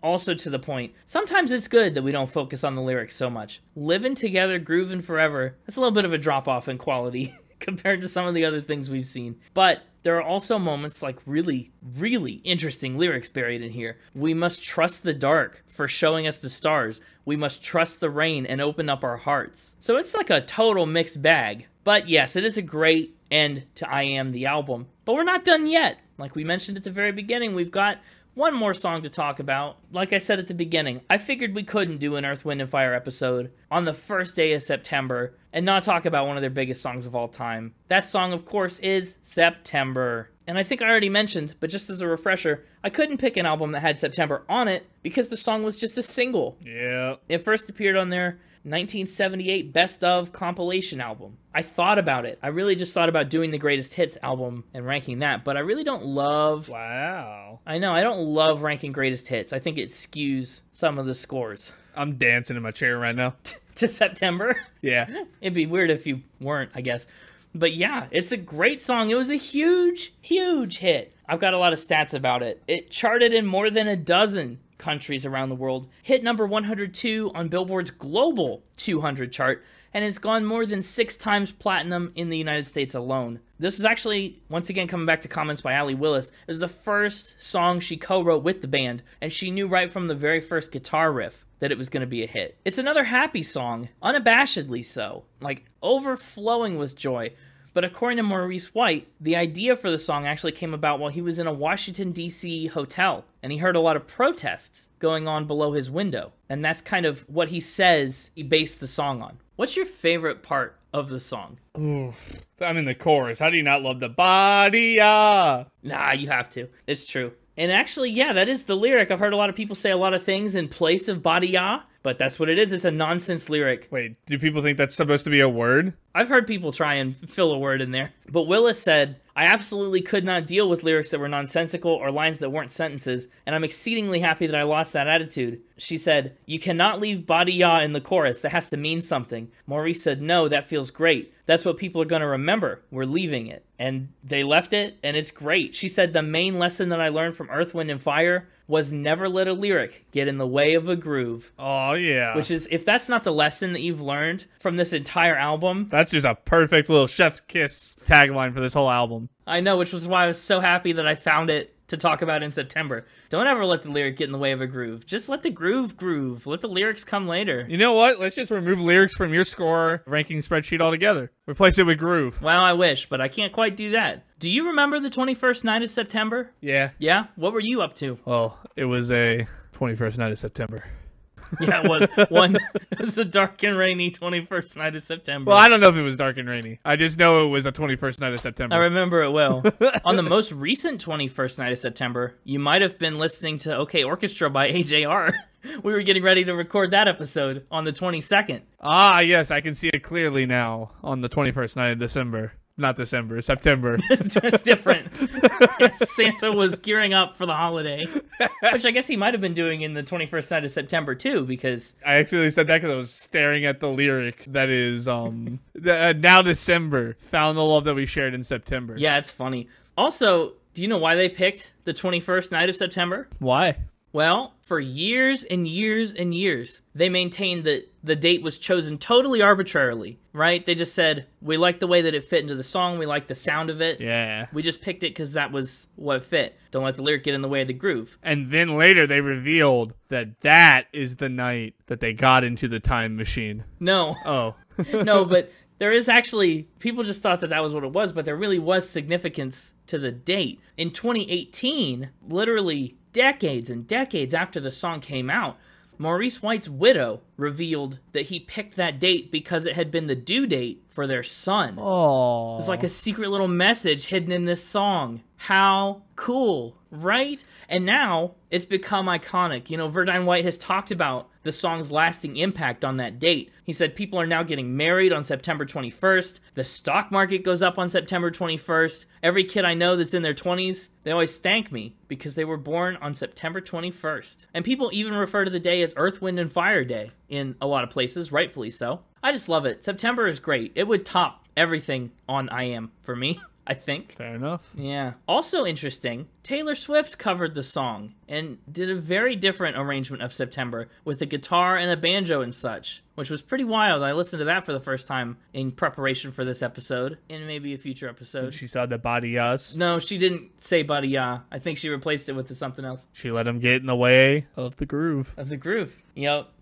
Also to the point, sometimes it's good that we don't focus on the lyrics so much. Living together, grooving forever, that's a little bit of a drop-off in quality compared to some of the other things we've seen. But there are also moments like really, really interesting lyrics buried in here. We must trust the dark for showing us the stars. We must trust the rain and open up our hearts. So it's like a total mixed bag. But yes, it is a great end to I Am the album. But we're not done yet. Like we mentioned at the very beginning, we've got one more song to talk about. Like I said at the beginning, I figured we couldn't do an Earth, Wind & Fire episode on the first day of September and not talk about one of their biggest songs of all time. That song, of course, is September. And I think I already mentioned, but just as a refresher, I couldn't pick an album that had September on it because the song was just a single.
Yeah.
It first appeared on their 1978 Best Of compilation album. I thought about it. I really just thought about doing the Greatest Hits album and ranking that, but I really don't love...
Wow.
I know, I don't love ranking Greatest Hits. I think it skews some of the scores.
I'm dancing in my chair right now.
To September?
Yeah.
It'd be weird if you weren't, I guess. But yeah, it's a great song. It was a huge, huge hit. I've got a lot of stats about it. It charted in more than a dozen countries around the world, hit number 102 on Billboard's Global 200 chart, and has gone more than 6 times platinum in the United States alone. This was actually, once again coming back to comments by Allie Willis, it was the first song she co-wrote with the band, and she knew right from the very first guitar riff that it was going to be a hit. It's another happy song, unabashedly so, like overflowing with joy. But according to Maurice White, the idea for the song actually came about while he was in a Washington, D.C. hotel, and he heard a lot of protests going on below his window. And that's kind of what he says he based the song on. What's your favorite part of the song?
Ooh. I'm in the chorus. How do you not love the Bada-ya?
Nah, you have to. It's true. And actually, yeah, that is the lyric. I've heard a lot of people say a lot of things in place of Bada-ya, but that's what it is. It's a nonsense lyric.
Wait, do people think that's supposed to be a word?
I've heard people try and fill a word in there. But Willis said, I absolutely could not deal with lyrics that were nonsensical or lines that weren't sentences, and I'm exceedingly happy that I lost that attitude. She said, you cannot leave Bada-ya in the chorus. That has to mean something. Maurice said, no, that feels great. That's what people are going to remember. We're leaving it. And they left it, and it's great. She said, the main lesson that I learned from Earth, Wind & Fire was never let a lyric get in the way of a groove.
Oh, yeah.
Which is, if that's not the lesson that you've learned from this entire album...
That's just a perfect little chef's kiss tagline for this whole album.
I know, which was why I was so happy that I found it to talk about in September. Don't ever let the lyric get in the way of a groove. Just let the groove. Let the lyrics come later.
You know what? Let's just remove lyrics from your score ranking spreadsheet altogether. Replace it with groove.
Well, I wish, but I can't quite do that. Do you remember the 21st night of September?
Yeah.
Yeah? What were you up to?
Well, it was a 21st night of September.
Yeah, it was. It was a dark and rainy 21st night of September.
Well, I don't know if it was dark and rainy. I just know it was a 21st night of September.
I remember it well. On the most recent 21st night of September, you might have been listening to OK Orchestra by AJR. We were getting ready to record that episode on the 22nd.
Ah, yes, I can see it clearly now on the 21st night of December. Not December, September.
It's different. Santa was gearing up for the holiday, which I guess he might have been doing in the 21st night of September too, because...
I actually said that because I was staring at the lyric that is, now December, found the love that we shared in September.
Yeah, it's funny. Also, do you know why they picked the 21st night of September?
Why?
Well, for years and years and years, they maintained that the date was chosen totally arbitrarily, right? They just said, we like the way that it fit into the song, we like the sound of it.
Yeah.
We just picked it because that was what fit. Don't let the lyric get in the way of the groove.
And then later they revealed that that is the night that they got into the time machine.
No.
Oh.
No, but there is actually, people just thought that that was what it was, but there really was significance to the date. In 2018, literally decades and decades after the song came out, Maurice White's widow revealed that he picked that date because it had been the due date for their son.
Oh.
It was like a secret little message hidden in this song. How cool, right? And now it's become iconic. You know, Verdine White has talked about the song's lasting impact on that date. He said people are now getting married on September 21st. The stock market goes up on September 21st. Every kid I know that's in their 20s, they always thank me because they were born on September 21st. And people even refer to the day as Earth, Wind, and Fire Day in a lot of places, rightfully so. I just love it. September is great. It would top everything on I Am for me. I think.
Fair enough.
Yeah. Also interesting, Taylor Swift covered the song and did a very different arrangement of September with a guitar and a banjo and such, which was pretty wild. I listened to that for the first time in preparation for this episode and maybe a future episode.
She saw the Bada-yas.
No, she didn't say Bada-ya. I think she replaced it with something else.
She let him get in the way of the groove.
Of the groove.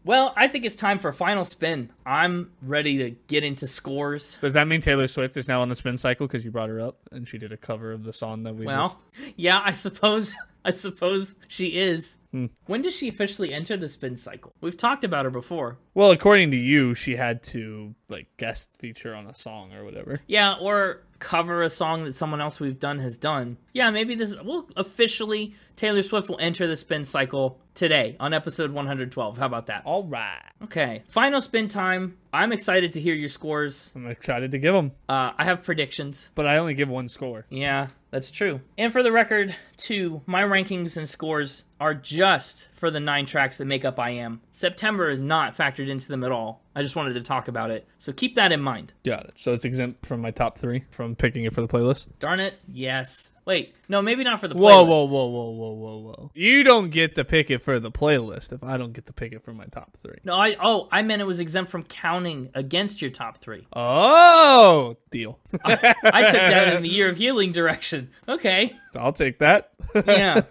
Well, I think it's time for final spin. I'm ready to get into scores.
Does that mean Taylor Swift is now on the spin cycle because you brought her up and she did a cover of the song that we
Yeah, I suppose she is. When does she officially enter the spin cycle? We've talked about her before.
Well, according to you, she had to guest feature on a song or whatever.
Yeah, or cover a song that someone else we've done has done. Yeah, maybe officially Taylor Swift will enter the spin cycle today on episode 112. How about that?
All right.
Okay, final spin time. I'm excited to hear your scores.
I'm excited to give them.
I have predictions.
But I only give one score.
Yeah, that's true. And for the record, too, my rankings and scores are just for the 9 tracks that make up I Am. September is not factored into them at all. I just wanted to talk about it. So keep that in mind.
Got it. So it's exempt from my top 3 from picking it for the playlist?
Darn it, yes. Wait, no, maybe not for the playlist.
Whoa. You don't get to pick it for the playlist if I don't get to pick it for my top 3.
No, I meant it was exempt from counting against your top 3.
Oh, deal.
I took that in the Year of Healing direction. Okay.
So I'll take that.
Yeah.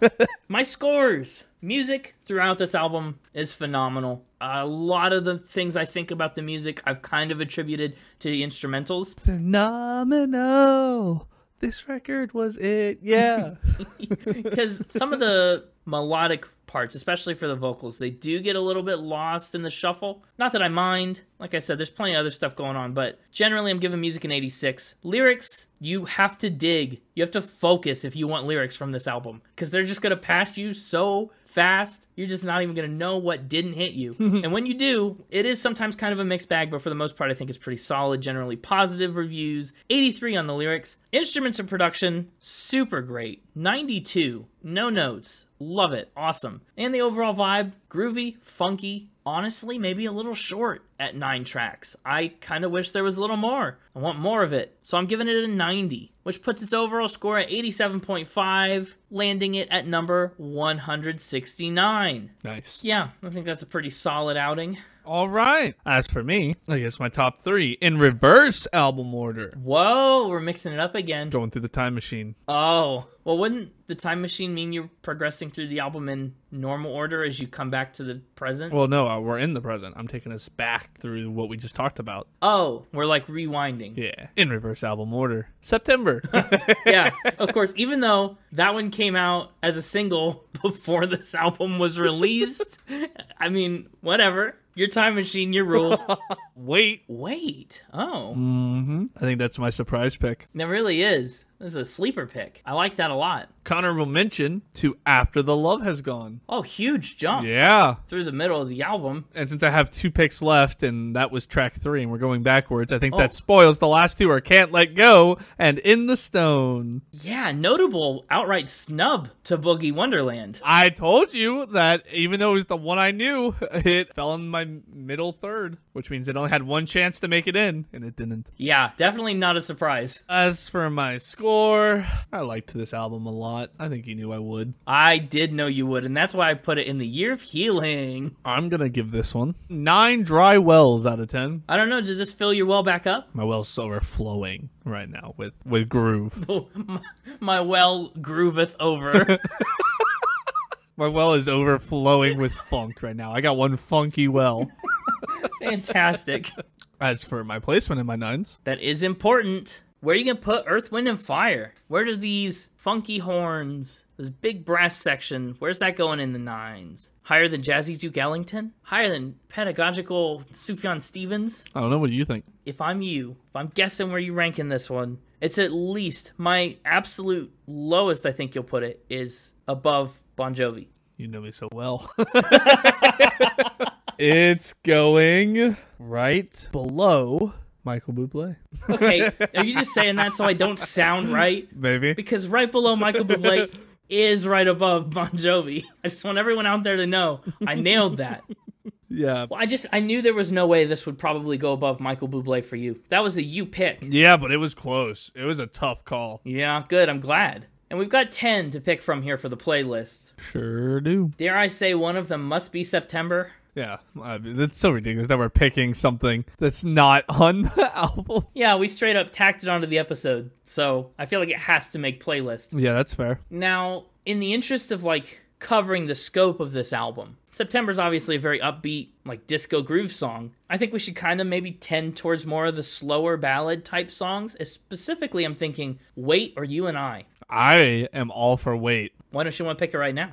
My scores. Music throughout this album is phenomenal. A lot of the things I think about the music I've kind of attributed to the instrumentals.
Phenomenal. This record was it. Yeah.
Because some of the melodic parts, especially for the vocals, they do get a little bit lost in the shuffle. Not that I mind. Like I said, there's plenty of other stuff going on, but generally I'm giving music an 86. Lyrics, you have to dig. You have to focus if you want lyrics from this album, because they're just going to pass you so fast, you're just not even going to know what didn't hit you. And when you do, it is sometimes kind of a mixed bag, but for the most part, I think it's pretty solid, generally positive reviews. 83 on the lyrics. Instruments and production, super great. 92, no notes. Love it. Awesome. And the overall vibe, groovy, funky, honestly, maybe a little short at 9 tracks. I kind of wish there was a little more. I want more of it. So I'm giving it a 90, which puts its overall score at 87.5, landing it at number 169.
Nice.
Yeah, I think that's a pretty solid outing.
All right. As for me, I guess my top 3 in reverse album order.
Whoa, we're mixing it up again.
Going through the time machine.
Oh, well, wouldn't the time machine mean you're progressing through the album in normal order as you come back to the present?
Well, no, we're in the present. I'm taking us back through what we just talked about.
Oh, we're like rewinding.
Yeah, in reverse album order. September.
Yeah, of course, even though that one came out as a single before this album was released. I mean, whatever. Your time machine, your rules.
Wait.
Oh.
Mm-hmm. I think that's my surprise pick.
That really is. This is a sleeper pick. I like that a lot.
Honorable mention to After the Love Has Gone.
Oh, huge jump.
Yeah.
Through the middle of the album.
And since I have 2 picks left, and that was track 3, and we're going backwards, I think that spoils the last 2 are Can't Let Go and In the Stone.
Yeah, notable outright snub to Boogie Wonderland.
I told you that even though it was the one I knew, it fell in my middle third, which means it only had 1 chance to make it in, and it didn't.
Yeah, definitely not a surprise.
As for my score, I liked this album a lot. I think you knew I would.
I did know you would, and that's why I put it in the Year of Healing.
I'm going to give this one 9 dry wells out of 10.
I don't know, did this fill your well back up?
My well's overflowing right now with groove.
My well grooveth over.
My well is overflowing with funk right now. I got one funky well.
Fantastic.
As for my placement in my 9s.
That is important. Where are you going to put Earth, Wind, and Fire? Where does these funky horns, this big brass section, where's that going in the 9s? Higher than Jazzy Duke Ellington? Higher than pedagogical Sufjan Stevens?
I don't know. What do you think?
If I'm you, if I'm guessing where you rank in this one, it's at least my absolute lowest I think you'll put it is above Bon Jovi.
You know me so well. It's going right below Michael Bublé.
Okay, are you just saying that so I don't sound right?
Maybe.
Because right below Michael Bublé is right above Bon Jovi. I just want everyone out there to know I nailed that.
Yeah.
Well, I knew there was no way this would probably go above Michael Bublé for you. That was a you pick.
Yeah, but it was close. It was a tough call.
Yeah, good. I'm glad. And we've got 10 to pick from here for the playlist.
Sure do.
Dare I say one of them must be September?
Yeah, I mean, it's so ridiculous that we're picking something that's not on the album.
Yeah, we straight up tacked it onto the episode, so I feel like it has to make playlist.
Yeah, that's fair.
Now, in the interest of, like, covering the scope of this album, September's obviously a very upbeat, like, disco groove song. I think we should kind of maybe tend towards more of the slower ballad-type songs. Specifically, I'm thinking Wait or You and I.
I am all for Wait.
Why don't you want to pick it right now?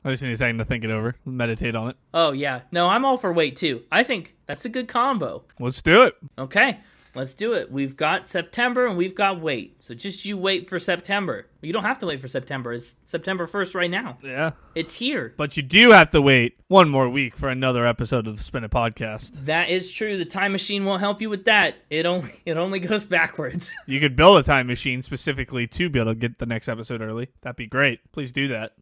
I just need a second to think it over, meditate on it.
Oh, yeah. No, I'm all for Wait, too. I think that's a good combo.
Let's do it.
Okay, let's do it. We've got September and we've got Wait. So just you wait for September. You don't have to wait for September. It's September 1st right now.
Yeah.
It's here.
But you do have to wait one more week for another episode of the Spin It Podcast.
That is true. The time machine won't help you with that. It only goes backwards.
You could build a time machine specifically to be able to get the next episode early. That'd be great. Please do that.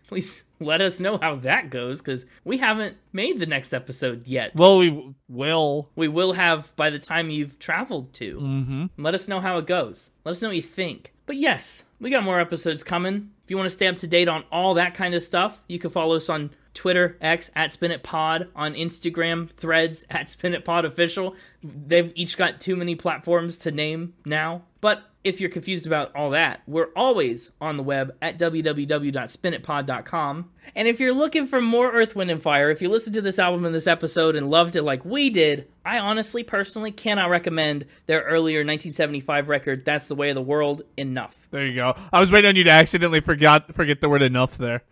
Please let us know how that goes, because we haven't made the next episode yet.
Well, we will.
We will have by the time you've traveled to.
Mm-hmm.
Let us know how it goes. Let us know what you think. But yes, we got more episodes coming. If you want to stay up to date on all that kind of stuff, you can follow us on Twitter, X, @SpinItPod, on Instagram, Threads, @SpinItPodOfficial. They've each got too many platforms to name now. But if you're confused about all that, we're always on the web at www.spinitpod.com. And if you're looking for more Earth, Wind & Fire, if you listened to this album in this episode and loved it like we did, I honestly, personally cannot recommend their earlier 1975 record, That's the Way of the World, enough.
There you go. I was waiting on you to accidentally forget the word enough there.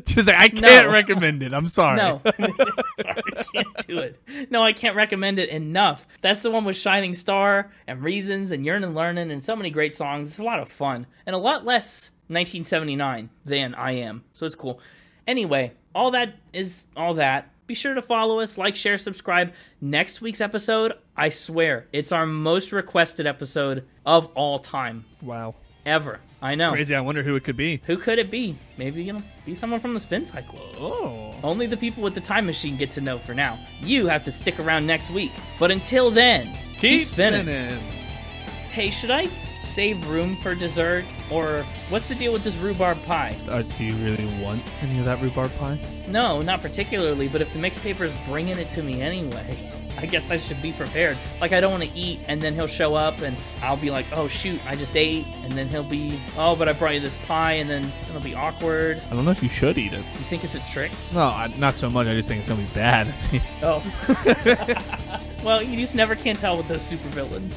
Just like, I can't recommend it. I'm sorry.
No. I can't do it. No, I can't recommend it enough. That's the one with Shining Star and Reasons and Yearnin' Learnin' and so many great songs. It's a lot of fun. And a lot less 1979 than I Am. So it's cool. Anyway, all that is all that. Be sure to follow us, like, share, subscribe. Next week's episode, I swear, it's our most requested episode of all time.
Wow.
Ever. I know.
Crazy. I wonder who it could be.
Who could it be? Maybe, be someone from the Spin Cycle.
Oh.
Only the people with the time machine get to know for now. You have to stick around next week. But until then, keep spinning. Hey, should I save room for dessert? Or what's the deal with this rhubarb pie?
Do you really want any of that rhubarb pie?
No, not particularly, but if the mixtaper's bringing it to me anyway, I guess I should be prepared. Like, I don't want to eat, and then he'll show up, and I'll be like, oh, shoot, I just ate, and then he'll be, oh, but I brought you this pie, and then it'll be awkward.
I don't know if you should eat it.
You think it's a trick?
No, not so much. I just think it's going to be bad.
Oh. Well, you just never can tell with those supervillains.